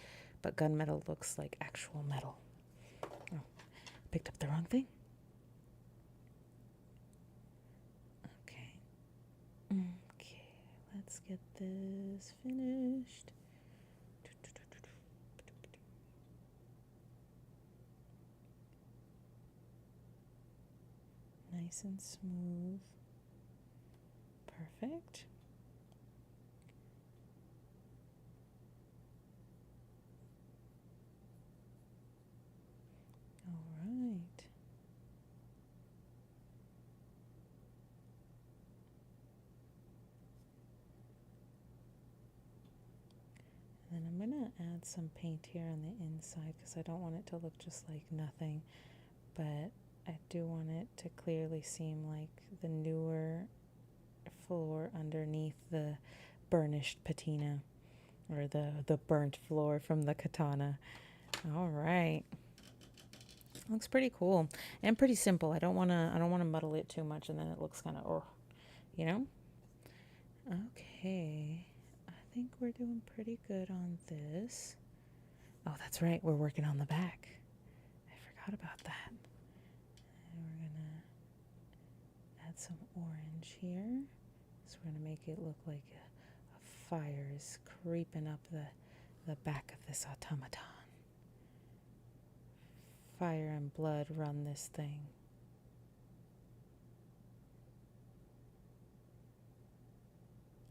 S1: but gunmetal looks like actual metal. Oh, picked up the wrong thing. Okay, let's get this finished. Nice and smooth. Perfect. All right. And then I'm going to add some paint here on the inside because I don't want it to look just like nothing, but I do want it to clearly seem like the newer floor underneath the burnished patina, or the burnt floor from the katana. All right. Looks pretty cool and pretty simple. I don't want to muddle it too much and then it looks kind of you know? Okay. I think we're doing pretty good on this. Oh, that's right. We're working on the back. I forgot about that. And we're going to add some orange here. So we're going to make it look like a fire is creeping up the back of this automaton. Fire and blood run this thing.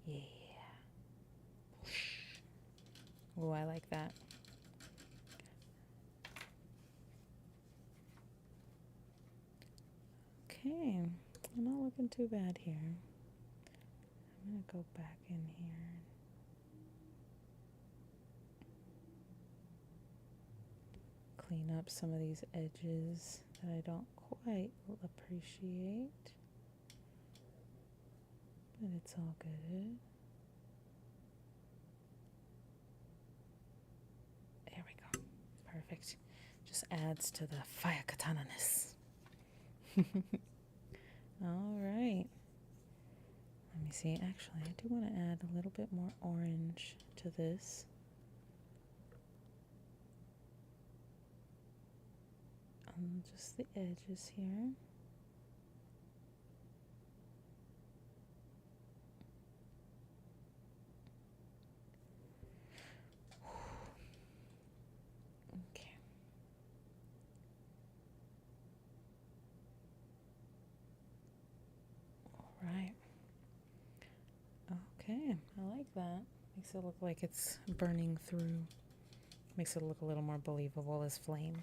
S1: Yeah. Oh, I like that. Okay, I'm not looking too bad here. I'm going to go back in here. Clean up some of these edges that I don't quite appreciate. But it's all good. perfect. Just adds to the fire katana-ness. All right. Let me see. Actually, I do want to add a little bit more orange to this. On just the edges here. Okay. All right. Okay, I like that. Makes it look like it's burning through. Makes it look a little more believable as flame.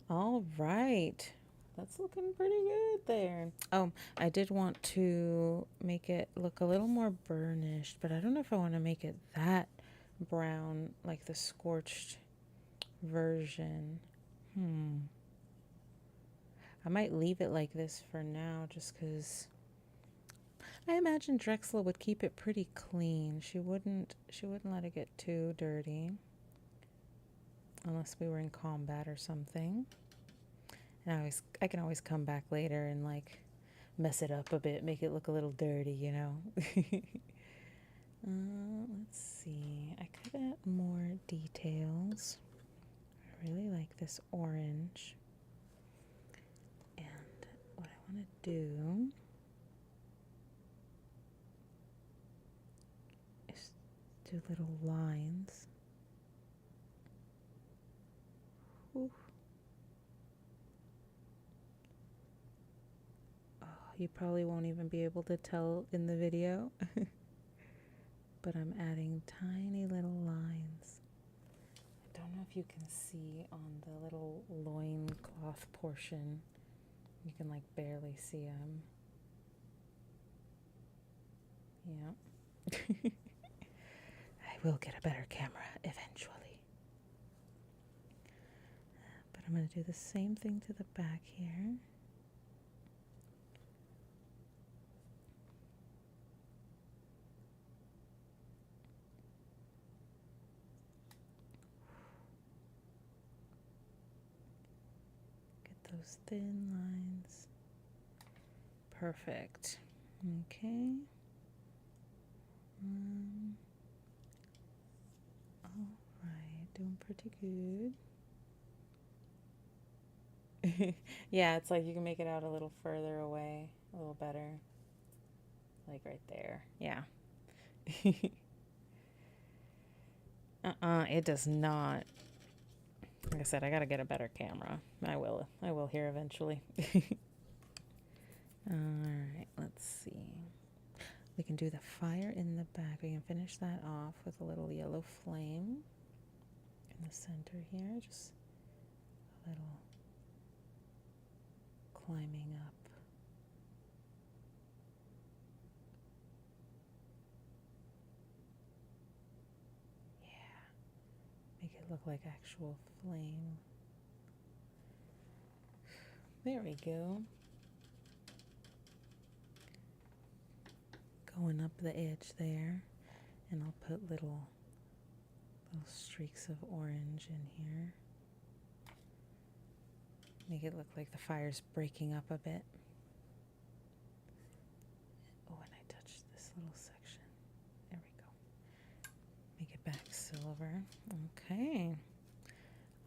S1: All right. That's looking pretty good there. Oh, I did want to make it look a little more burnished, but I don't know if I want to make it that brown like the scorched version. I might leave it like this for now just because I imagine Drexel would keep it pretty clean. She wouldn't let it get too dirty unless we were in combat or something. And I can always come back later and like mess it up a bit, make it look a little dirty, you know. Let's see. I could add more details. I really like this orange. And what I want to do is do little lines. Ooh. Oh, you probably won't even be able to tell in the video. But I'm adding tiny little lines. I don't know if you can see on the little loincloth portion. You can like barely see them. Yeah. I will get a better camera eventually. But I'm going to do the same thing to the back here. Those thin lines. Perfect. Okay. All right, doing pretty good. Yeah, it's like you can make it out a little further away, a little better. Like right there. Yeah. It does not. Like I said, I gotta get a better camera. I will here eventually. Alright, let's see. We can do the fire in the back. We can finish that off with a little yellow flame in the center here. Just a little climbing up. Make it look like actual flame. There we go. Going up the edge there. And I'll put little streaks of orange in here. Make it look like the fire's breaking up a bit. Oh, and I touched this little section. There we go. Make it back silver. Okay.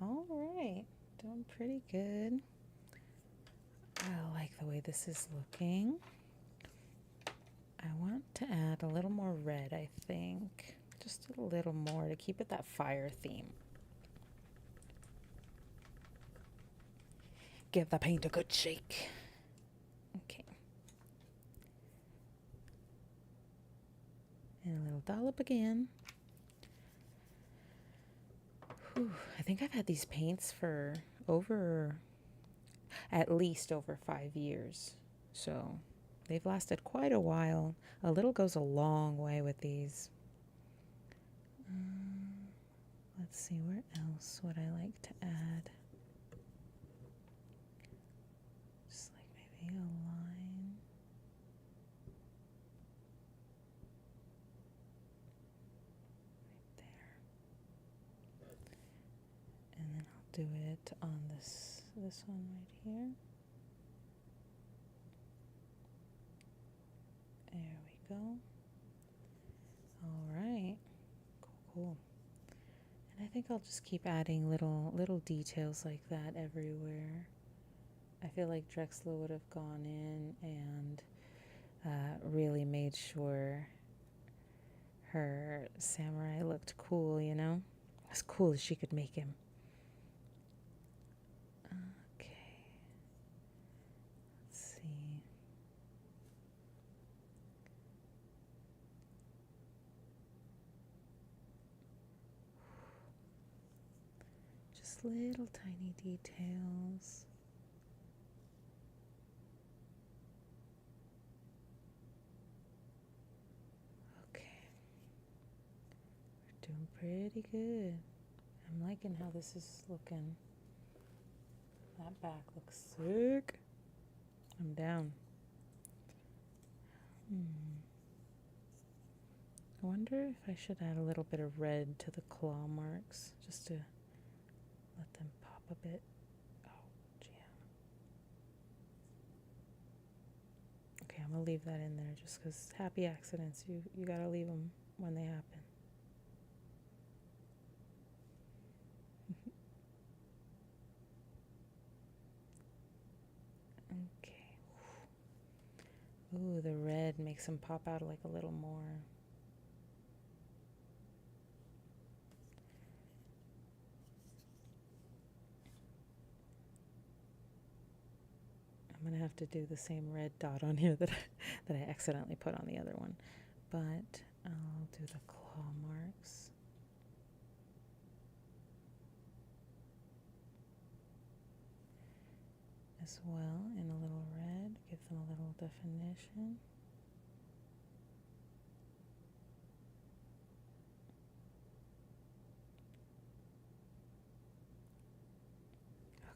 S1: All right. Doing pretty good. I like the way this is looking. I want to add a little more red, I think. Just a little more to keep it that fire theme. Give the paint a good shake. Okay. And a little dollop again. Whew, I think I've had these paints for at least over 5 years. So they've lasted quite a while. A little goes a long way with these. Let's see, where else would I like to add? Just like maybe a line. Right there. do it on this one right here. There we go. All right. Cool. And I think I'll just keep adding little details like that everywhere. I feel like Drexla would have gone in and really made sure her samurai looked cool, you know? As cool as she could make him. Okay. Let's see. Just little tiny details. Okay. We're doing pretty good. I'm liking how this is looking. That back looks sick. I'm down. I wonder if I should add a little bit of red to the claw marks just to let them pop a bit. Oh, jam. Okay, I'm gonna leave that in there just because happy accidents, you gotta leave them when they happen. Okay. Ooh, the red makes them pop out like a little more. I'm gonna have to do the same red dot on here that I accidentally put on the other one, but I'll do the claw marks. As well in a little red, give them a little definition.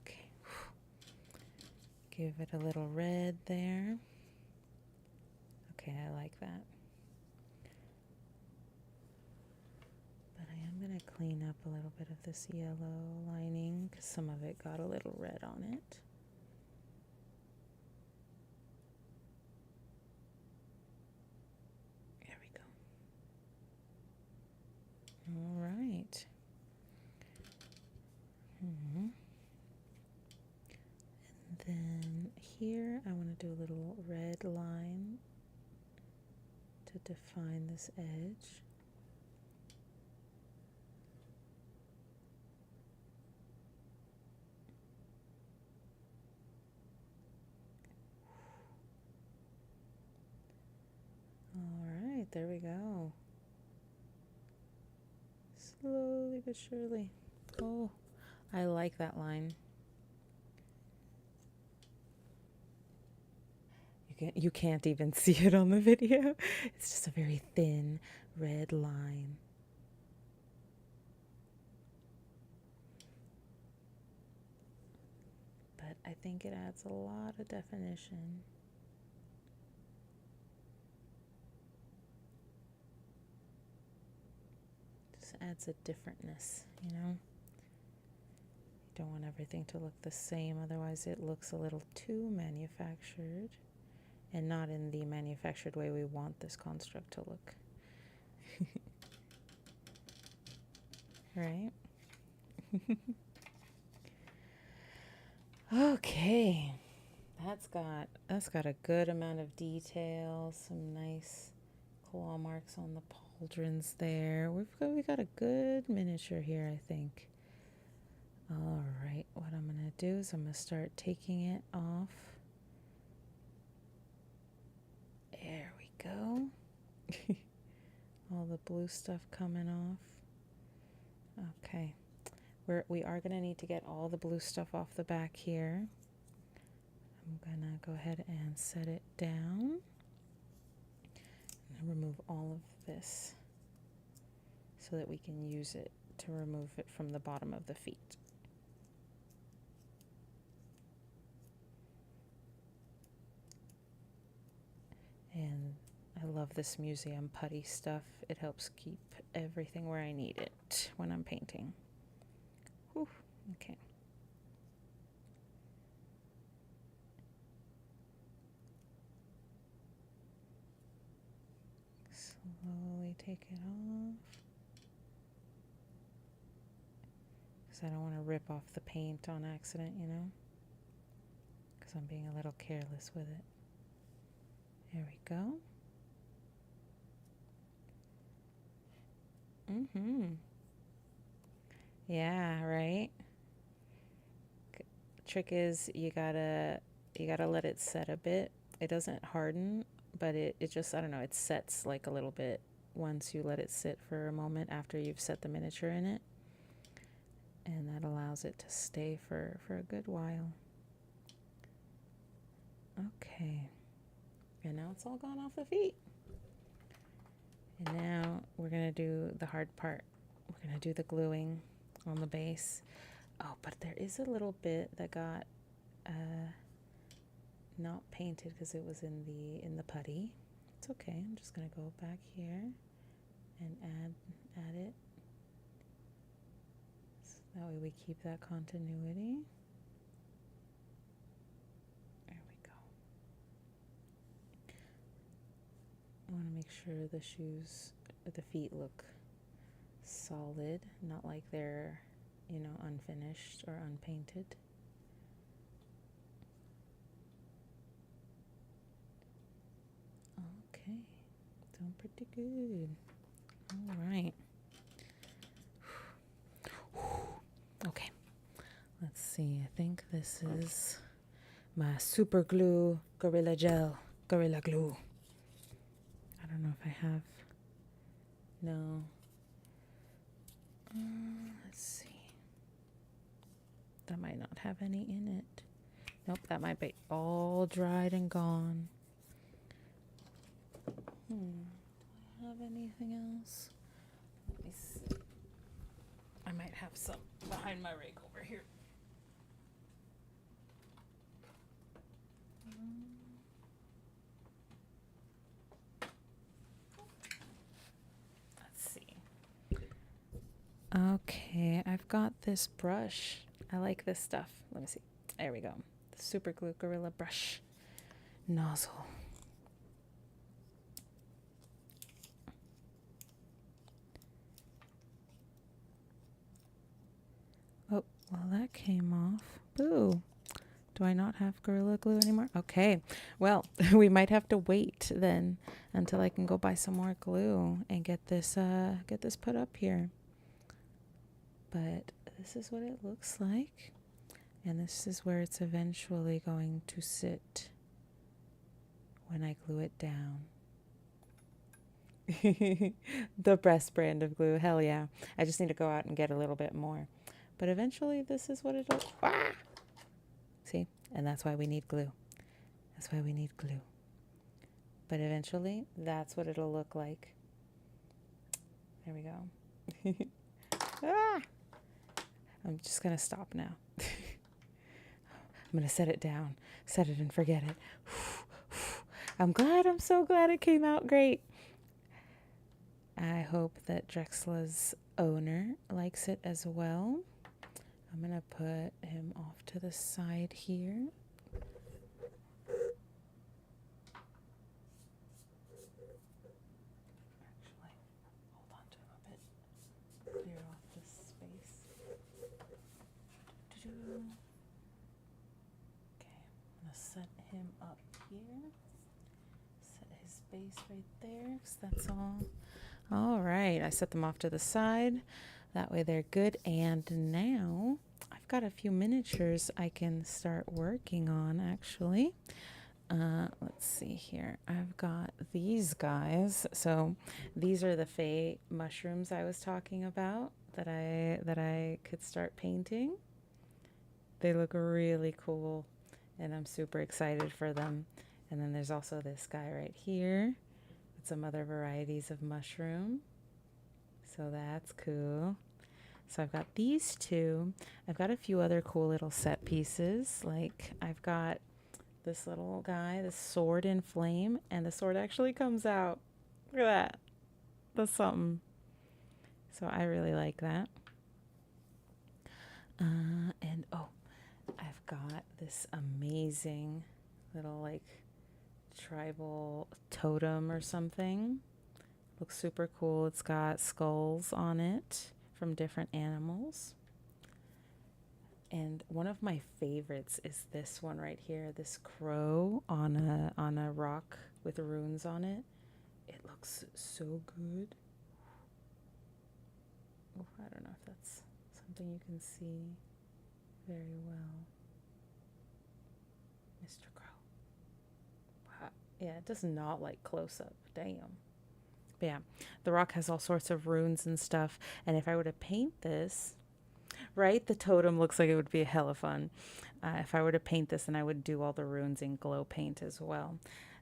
S1: Okay. Give it a little red there. Okay, I like that. But I am going to clean up a little bit of this yellow lining because some of it got a little red on it. There we go. All right. And then here I want to do a little red line to define this edge. All right, there we go. Slowly but surely. Oh, I like that line. You can't even see it on the video. It's just a very thin red line. But I think it adds a lot of definition. Just adds a differentness, you know? You don't want everything to look the same, otherwise it looks a little too manufactured. And not in the manufactured way we want this construct to look. Right? Okay. That's got a good amount of detail, some nice claw marks on the pauldrons there. We got a good miniature here, I think. All right, what I'm going to do is I'm going to start taking it off. There we go. All the blue stuff coming off. Okay. We are going to need to get all the blue stuff off the back here. I'm going to go ahead and set it down. And remove all of this so that we can use it to remove it from the bottom of the feet. And I love this museum putty stuff. It helps keep everything where I need it when I'm painting. Whew. Okay. slowly take it off. Because I don't want to rip off the paint on accident, you know? Because I'm being a little careless with it. There we go. Yeah, right? Trick is you gotta let it set a bit. It doesn't harden, but it just, I don't know, it sets like a little bit once you let it sit for a moment after you've set the miniature in it. And that allows it to stay for a good while. Okay. And now it's all gone off the feet. And now we're going to do the hard part. We're going to do the gluing on the base. Oh, but there is a little bit that got not painted because it was in the putty. It's okay. I'm just going to go back here and add it. So that way we keep that continuity. There we go. I want to make sure the feet look solid, not like they're, you know, unfinished or unpainted. Okay, doing pretty good. All right. Okay, let's see. I think this is my super glue Gorilla Glue. I don't know if I have. No. Let's see. That might not have any in it. Nope, that might be all dried and gone. Do I have anything else? Let me see. I might have some behind my rake over here. Let's see. Okay, I've got this brush. I like this stuff. Let me see. There we go. The Super Glue Gorilla Brush nozzle. Oh, well, that came off. Boo. Do I not have Gorilla Glue anymore? Okay. Well, we might have to wait then until I can go buy some more glue and get this put up here. But this is what it looks like. And this is where it's eventually going to sit when I glue it down. The best brand of glue. Hell yeah. I just need to go out and get a little bit more. But eventually this is what it'll... Ah! See? And that's why we need glue. That's why we need glue. But eventually that's what it'll look like. There we go. Ah! I'm just going to stop now. I'm going to set it down. Set it and forget it. I'm so glad it came out great. I hope that Drexla's owner likes it as well. I'm going to put him off to the side here. Actually, hold on to him a bit. Clear off this space. Okay, I'm going to set him up here. Set his base right there, because that's all. All right, I set them off to the side. That way they're good. And now I've got a few miniatures I can start working on, actually. Let's see here. I've got these guys. So these are the Fey mushrooms I was talking about that I could start painting. They look really cool, and I'm super excited for them. And then there's also this guy right here with some other varieties of mushroom. So that's cool. So I've got these two. I've got a few other cool little set pieces. Like I've got this little guy, this sword in flame, and the sword actually comes out. Look at that. That's something. So I really like that. And oh, I've got this amazing little like tribal totem or something. Looks super cool. It's got skulls on it from different animals. And one of my favorites is this one right here, this crow on a rock with runes on it. It looks so good. Oh, I don't know if that's something you can see very well. Mr. Crow. Wow. Yeah, it does not like close up. Damn. But yeah, the rock has all sorts of runes and stuff. And if I were to paint this, right, the totem looks like it would be hella fun. If I were to paint this, then I would do all the runes in glow paint as well.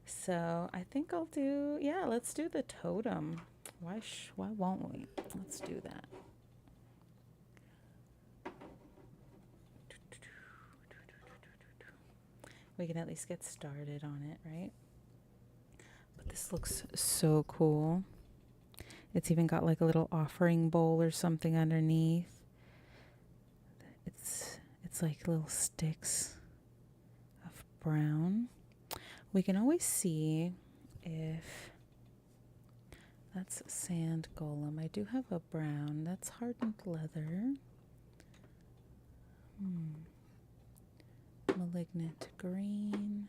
S1: So I think I'll do, yeah, let's do the totem. Why won't we? Let's do that. We can at least get started on it, right? But this looks so cool. It's even got like a little offering bowl or something underneath. It's like little sticks of brown. We can always see if that's sand golem. I do have a brown. That's hardened leather. Malignant green.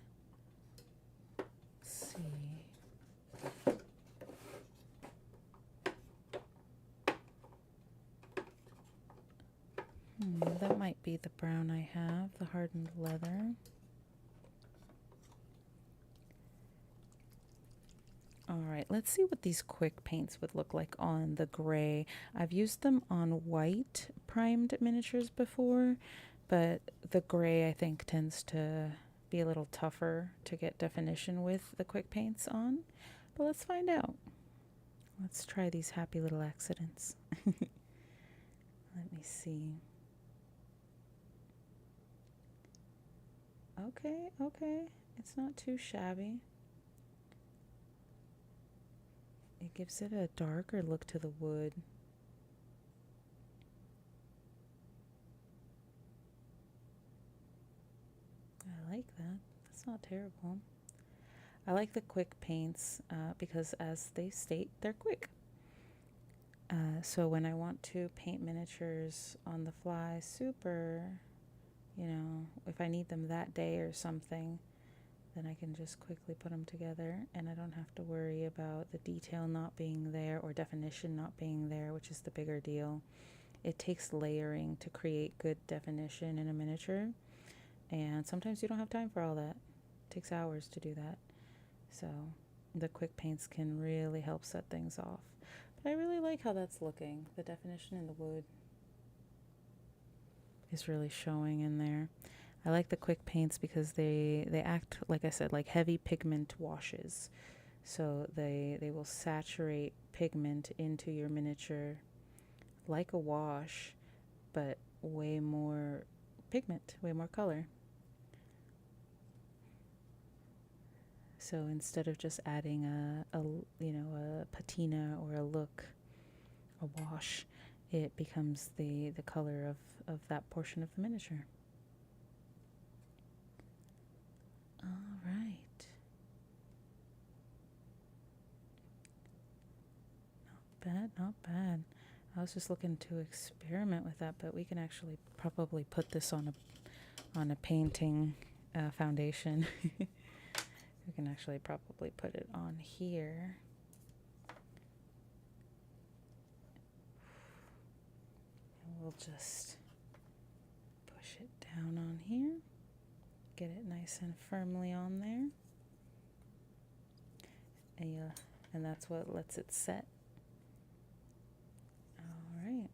S1: Let's see. That might be the brown I have, the hardened leather. All right, let's see what these quick paints would look like on the gray. I've used them on white primed miniatures before, but the gray I think tends to be a little tougher to get definition with the quick paints on. But let's find out. Let's try these happy little accidents. Let me see. Okay. It's not too shabby. It gives it a darker look to the wood. I like that. That's not terrible. I like the quick paints because, as they state, they're quick. So when I want to paint miniatures on the fly, super, if I need them that day or something, then I can just quickly put them together and I don't have to worry about the detail not being there or definition not being there, which is the bigger deal. It takes layering to create good definition in a miniature, and sometimes you don't have time for all that. It takes hours to do that. So the quick paints can really help set things off. But I really like how that's looking. The definition in the wood is really showing in there. I like the quick paints because they act, like I said, like heavy pigment washes. So they will saturate pigment into your miniature like a wash, but way more pigment, way more color. So instead of just adding a patina or a look, a wash, it becomes the color of that portion of the miniature. All right. Not bad. I was just looking to experiment with that, but we can actually probably put this on a painting foundation. We can actually probably put it on here. And we'll just push it down on here. Get it nice and firmly on there. And that's what lets it set. All right.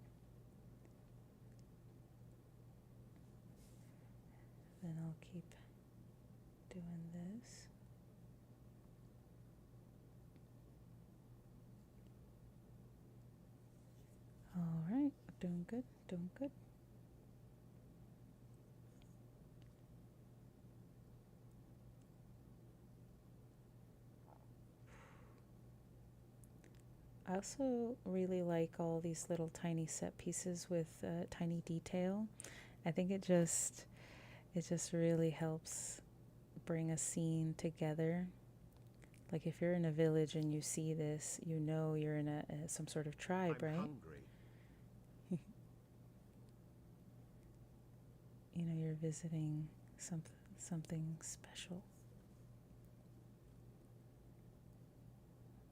S1: Then I'll keep doing this. All right, doing good. I also really like all these little tiny set pieces with tiny detail. I think it just really helps bring a scene together. Like if you're in a village and you see this, you know you're in some sort of tribe,
S2: I'm
S1: right?
S2: hungry.
S1: You know you're visiting something special,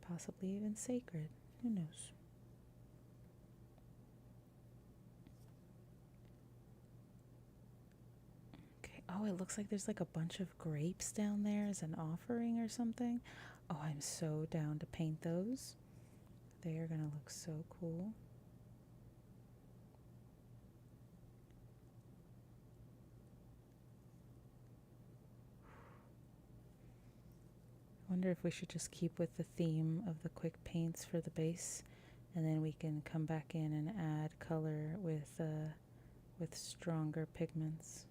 S1: possibly even sacred. Who knows? Okay. Oh, it looks like there's like a bunch of grapes down there as an offering or something. Oh, I'm so down to paint those. They are gonna look so cool. I wonder if we should just keep with the theme of the quick paints for the base, and then we can come back in and add color with stronger pigments.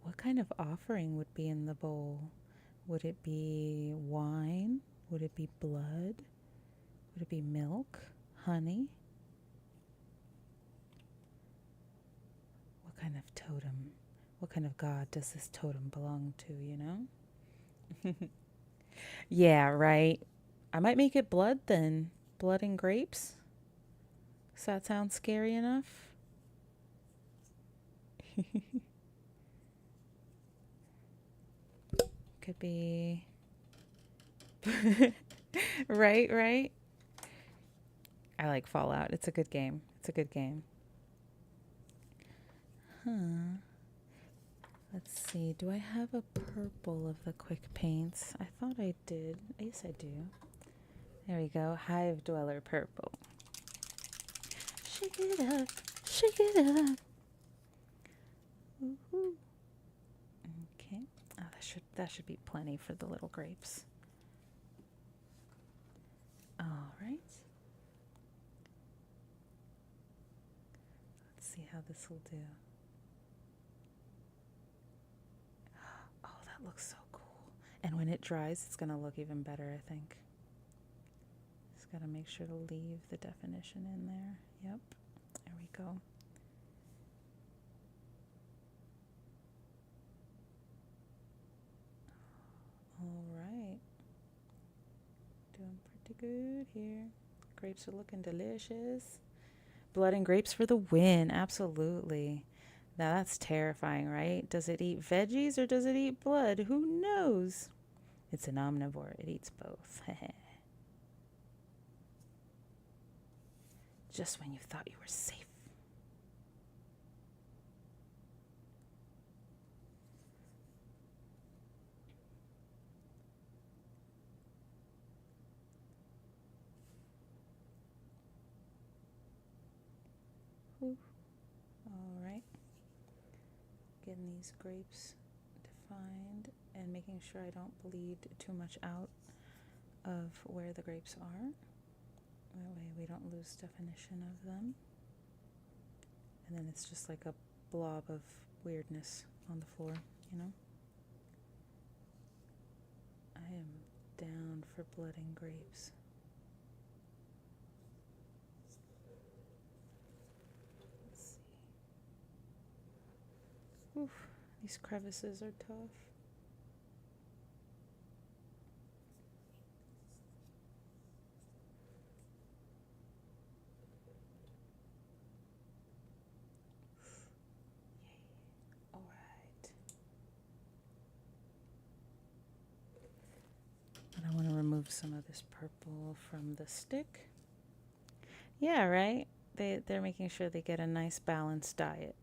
S1: What kind of offering would be in the bowl? Would it be wine? Would it be blood? Would it be milk? Honey? What kind of totem? What kind of god does this totem belong to, you know? Yeah, right. I might make it blood then. Blood and grapes? Does that sound scary enough? Could be. Right, right. I like Fallout. It's a good game. It's a good game. Huh. Let's see. Do I have a purple of the quick paints? I thought I did. Yes, I do. There we go. Hive Dweller purple. Shake it up. Shake it up. Woohoo. Okay. Oh, that should be plenty for the little grapes. All right. Let's see how this will do. Oh, that looks so cool. And when it dries, it's going to look even better, I think. Just got to make sure to leave the definition in there. Yep. There we go. All right. Doing pretty good here. Grapes are looking delicious. Blood and grapes for the win. Absolutely. Now that's terrifying, right? Does it eat veggies or does it eat blood? Who knows? It's an omnivore. It eats both. Just when you thought you were safe. Whew. All right. Getting these grapes defined and making sure I don't bleed too much out of where the grapes are. That way we don't lose definition of them. And then it's just like a blob of weirdness on the floor, you know? I am down for blood and grapes. Let's see. Oof, these crevices are tough. All right. And I want to remove some of this purple from the stick. Yeah, right? They're making sure they get a nice balanced diet.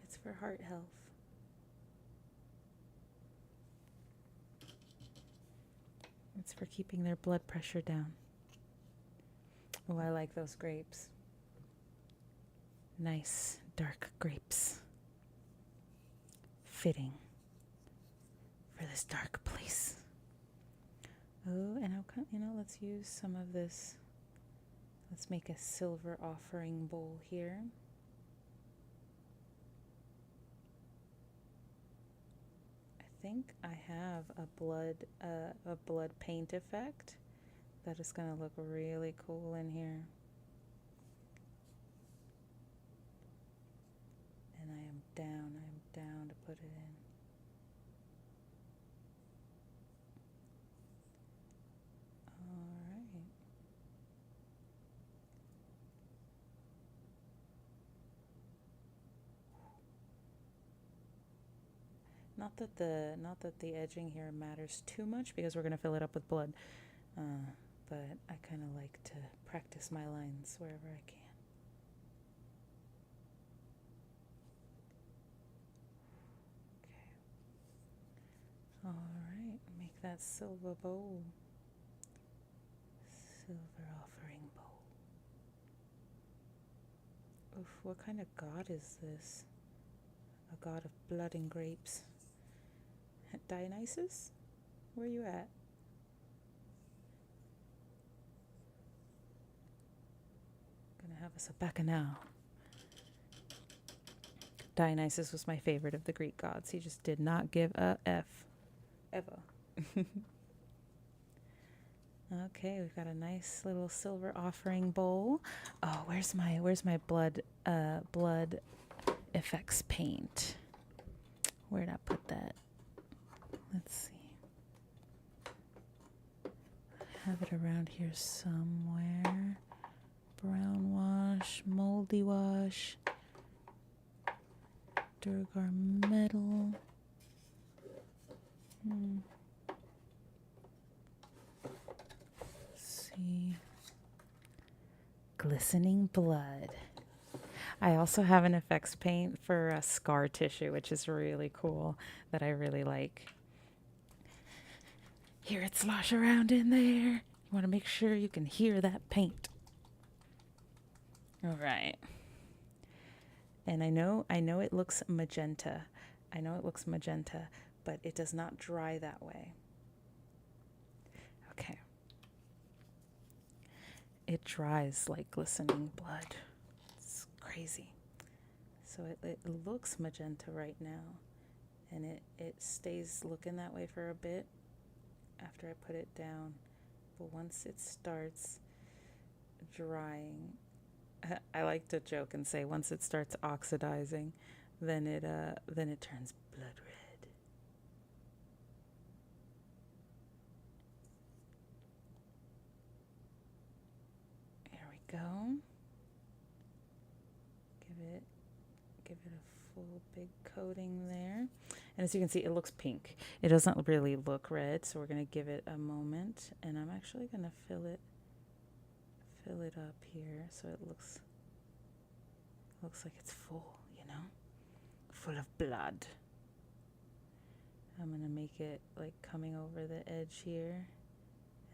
S1: It's for heart health. It's for keeping their blood pressure down. Oh, I like those grapes. Nice dark grapes. Fitting for this dark place. Oh, and let's use some of this. Let's make a silver offering bowl here. I think I have a blood paint effect that is going to look really cool in here. And I am down to put it in. All right. Not that the edging here matters too much because we're going to fill it up with blood. But I kind of like to practice my lines wherever I can. Okay. All right, make that silver bowl. Silver offering bowl. Oof, what kind of god is this? A god of blood and grapes. Dionysus? Where you at? Gonna have us a bacchanal. Dionysus was my favorite of the Greek gods. He just did not give a F. Ever. Okay, we've got a nice little silver offering bowl. Oh, where's my blood effects paint? Where'd I put that? Let's see. I have it around here somewhere. Brown wash, moldy wash, Durgar metal. Let's see. Glistening blood. I also have an effects paint for scar tissue, which is really cool, that I really like. Hear it slosh around in there. You want to make sure you can hear that paint. All right. And I know it looks magenta. But it does not dry that way. Okay. It dries like glistening blood. It's crazy. So it looks magenta right now. And it stays looking that way for a bit after I put it down. But once it starts drying, I like to joke and say once it starts oxidizing, then it turns blood red. There we go. Give it a full big coating there. And as you can see, it looks pink. It doesn't really look red, so we're going to give it a moment. And I'm actually going to fill it up here so it looks like it's full, full of blood. I'm going to make it like coming over the edge here,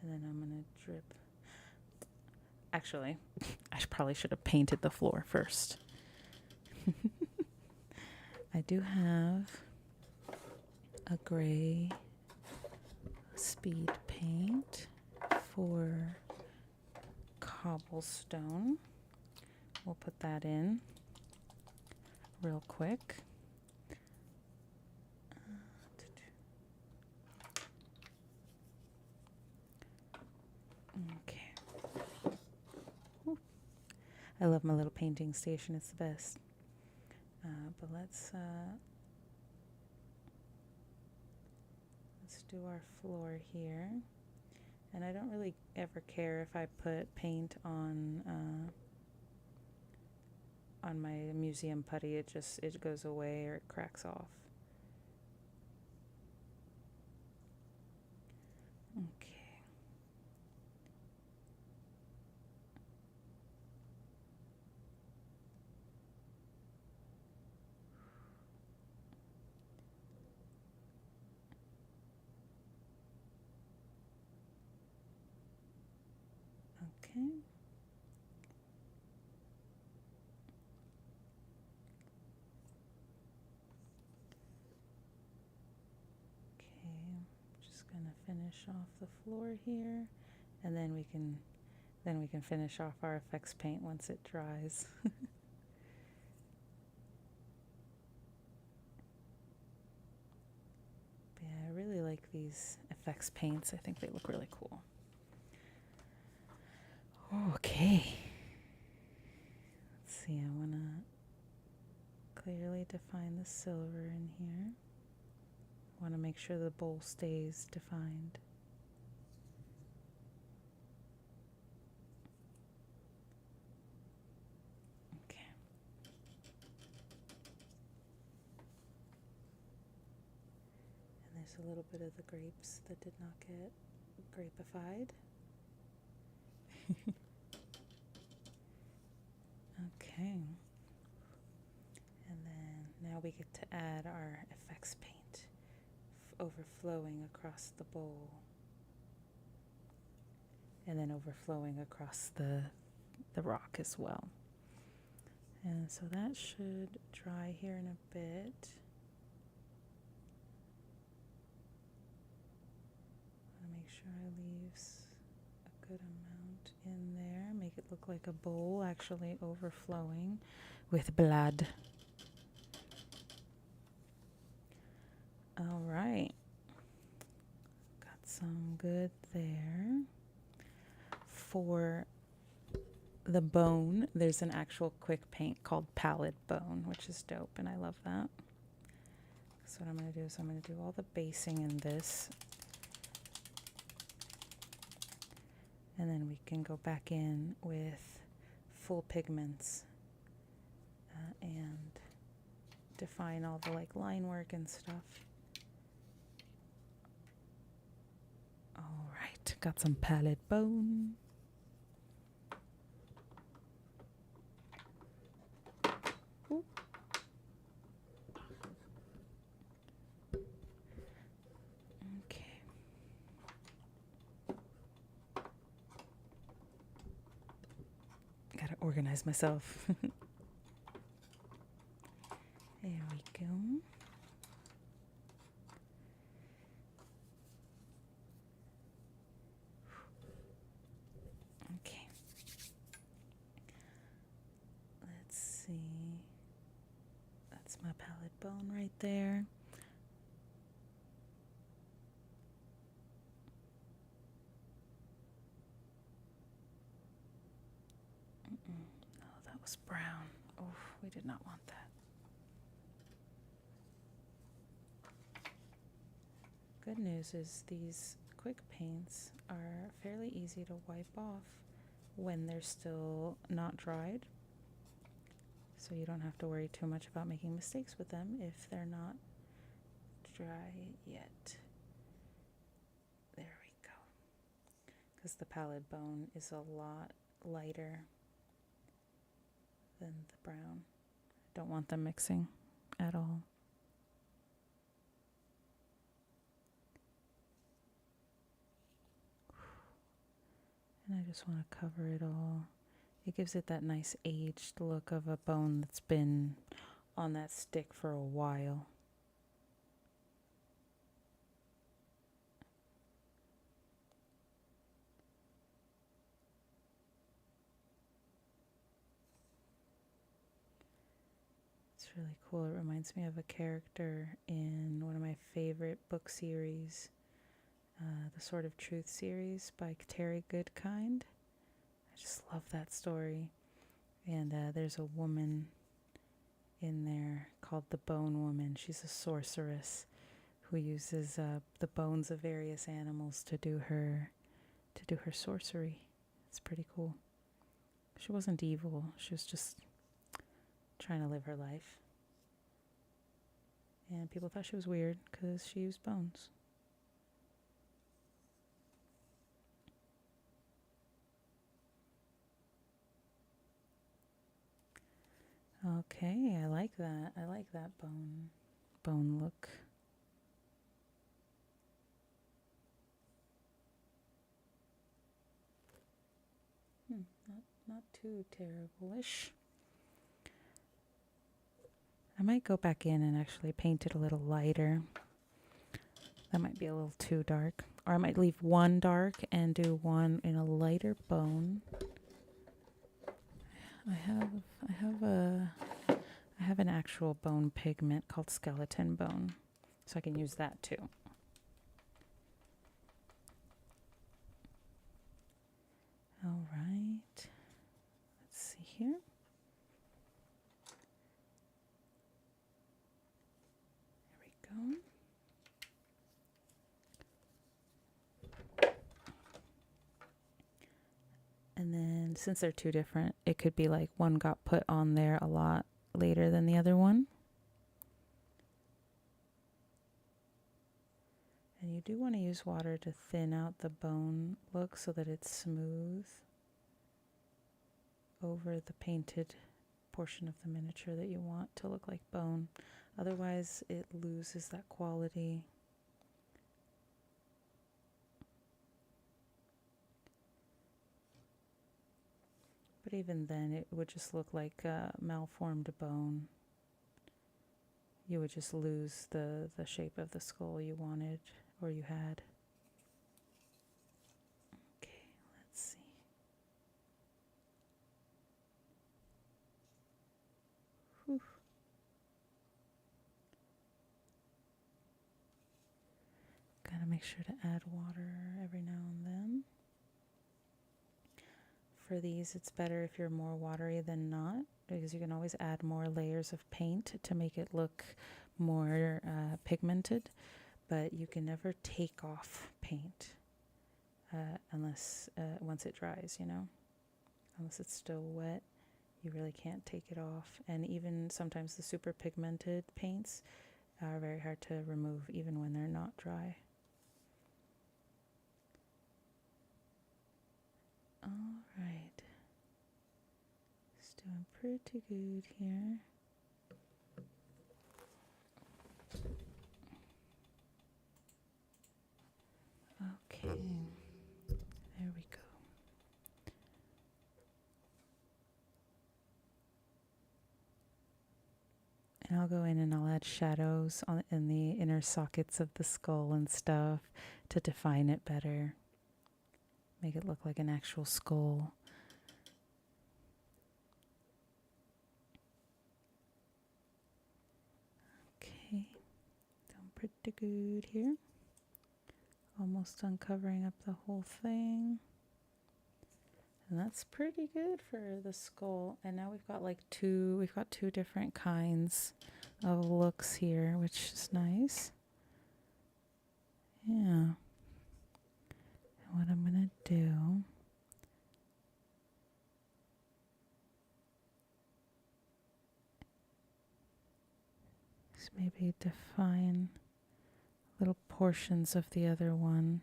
S1: and then I'm going to drip. Actually, I probably should have painted the floor first. I do have a gray speed paint for cobblestone. We'll put that in real quick. Okay. Ooh. I love my little painting station. It's the best. But let's do our floor here. And I don't really ever care if I put paint on my museum putty. It goes away or it cracks off. Okay. Okay. Just gonna finish off the floor here, and then we can finish off our effects paint once it dries. But yeah, I really like these effects paints. I think they look really cool. Okay. Let's see, I want to clearly define the silver in here. I want to make sure the bowl stays defined. Okay. And there's a little bit of the grapes that did not get grapified. Okay. And then now we get to add our effects paint overflowing across the bowl. And then overflowing across the rock as well. And so that should dry here in a bit. I want to make sure I leave a good amount in there. Make it look like a bowl actually overflowing with blood. All right. Got some good there. For the bone, there's an actual quick paint called Pallid Bone, which is dope, and I love that. So what I'm going to do is I'm going to do all the basing in this. And then we can go back in with full pigments and define all the like line work and stuff. All right, got some Pallid Bone. Ooh. Okay. Gotta organize myself. There we go. Okay. Let's see. That's my Pallid Bone right there. Oh, that was brown. Oh, we did not want that. Good news is these quick paints are fairly easy to wipe off when they're still not dried. So you don't have to worry too much about making mistakes with them if they're not dry yet. There we go. Because the Pallid Bone is a lot lighter than the brown. Don't want them mixing at all. And I just want to cover it all. It gives it that nice aged look of a bone that's been on that stick for a while. It's really cool. It reminds me of a character in one of my favorite book series, the Sword of Truth series by Terry Goodkind. I just love that story. And there's a woman in there called the Bone Woman. She's a sorceress who uses the bones of various animals to do her sorcery. It's pretty cool. She wasn't evil. She was just trying to live her life. And people thought she was weird because she used bones. Okay, I like that. I like that bone look. Not too terrible-ish. I might go back in and actually paint it a little lighter. That might be a little too dark. Or I might leave one dark and do one in a lighter bone. I have an actual bone pigment called skeleton bone, so I can use that too. All right. go. And then since they're two different, it could be like one got put on there a lot later than the other one. And you do want to use water to thin out the bone look so that it's smooth over the painted portion of the miniature that you want to look like bone. Otherwise, it loses that quality. But even then, it would just look like a malformed bone. You would just lose the shape of the skull you wanted or you had. Okay, let's see. Whew. Gotta make sure to add water every now and then. For these, it's better if you're more watery than not, because you can always add more layers of paint to make it look more pigmented, but you can never take off paint unless once it dries, you know, unless it's still wet, you really can't take it off. And even sometimes the super pigmented paints are very hard to remove even when they're not dry. All right, it's doing pretty good here. Okay, there we go. And I'll go in and I'll add shadows in the inner sockets of the skull and stuff to define it better. Make it look like an actual skull. Okay, doing pretty good here. Almost uncovering up the whole thing. And that's pretty good for the skull. And now we've got two different kinds of looks here, which is nice. Yeah. And what I'm gonna do is maybe define little portions of the other one.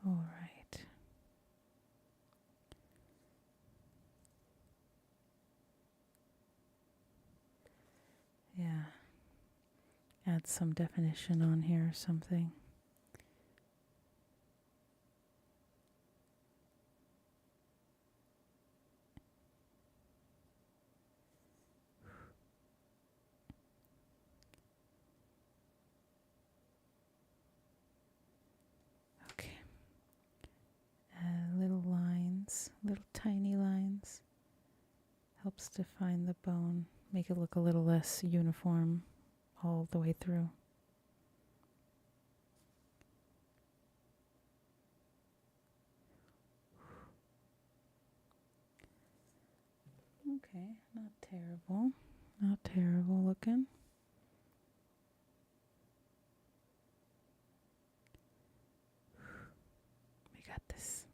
S1: All right. Yeah. Add some definition on here or something. Okay. Little lines, little tiny lines. Helps define the bone. Make it look a little less uniform all the way through. Okay, not terrible. Not terrible looking. We got this.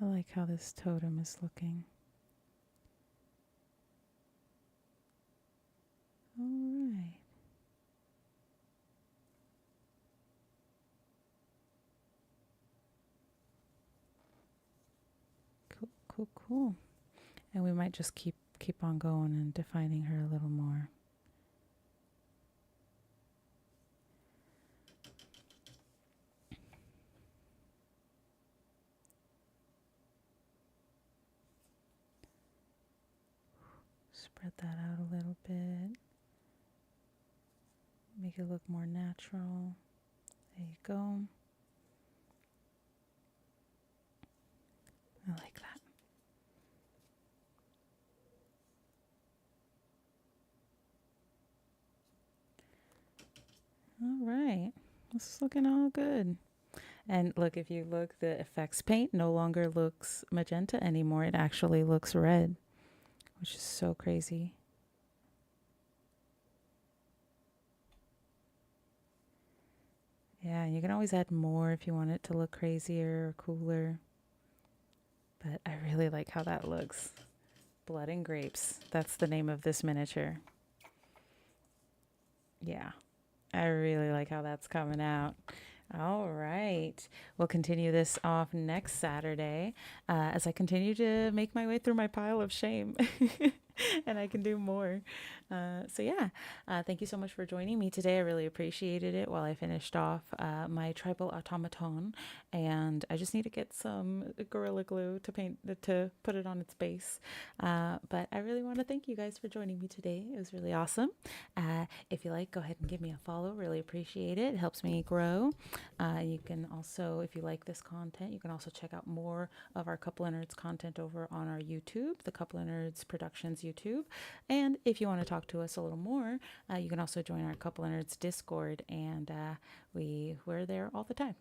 S1: I like how this totem is looking. All right. Cool, cool, cool. And we might just keep on going and defining her a little more. Spread that out a little bit. Make it look more natural. There you go. I like that. All right. Well, this is looking all good. And look, if you look, the effects paint no longer looks magenta anymore. It actually looks red, which is so crazy. Yeah, you can always add more if you want it to look crazier or cooler. But I really like how that looks. Blood and Grapes. That's the name of this miniature. Yeah, I really like how that's coming out. All right. We'll continue this off next Saturday as I continue to make my way through my pile of shame. And I can do more. Thank you so much for joining me today. I really appreciated it while I finished off my tribal automaton. And I just need to get some Gorilla Glue to paint, to put it on its base. But I really want to thank you guys for joining me today. It was really awesome. If you like, go ahead and give me a follow. Really appreciate it. It helps me grow. You can also, if you like this content, you can also check out more of our Couple of Nerds content over on our YouTube, the Couple of Nerds Productions YouTube. And if you want to talk to us a little more, you can also join our Couple of Nerds Discord, and we're there all the time.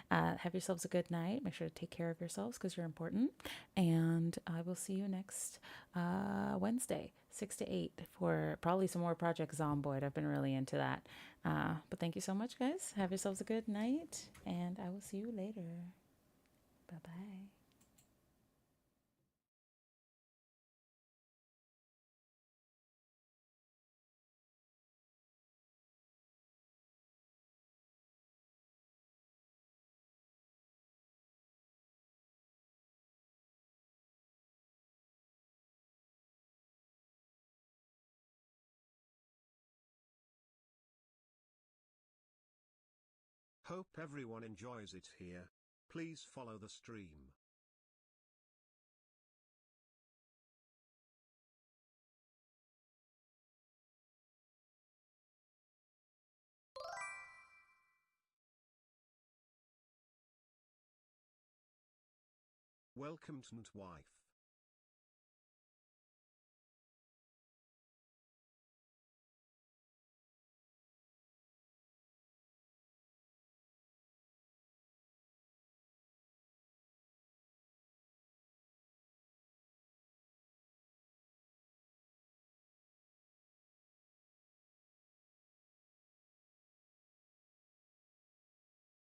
S1: Have yourselves a good night. Make sure to take care of yourselves because you're important. And I will see you next Wednesday, 6 to 8, for probably some more Project Zomboid. I've been really into that. But thank you so much, guys. Have yourselves a good night, and I will see you later. Bye-bye.
S2: Hope everyone enjoys it here. Please follow the stream. Welcome to DnDWife.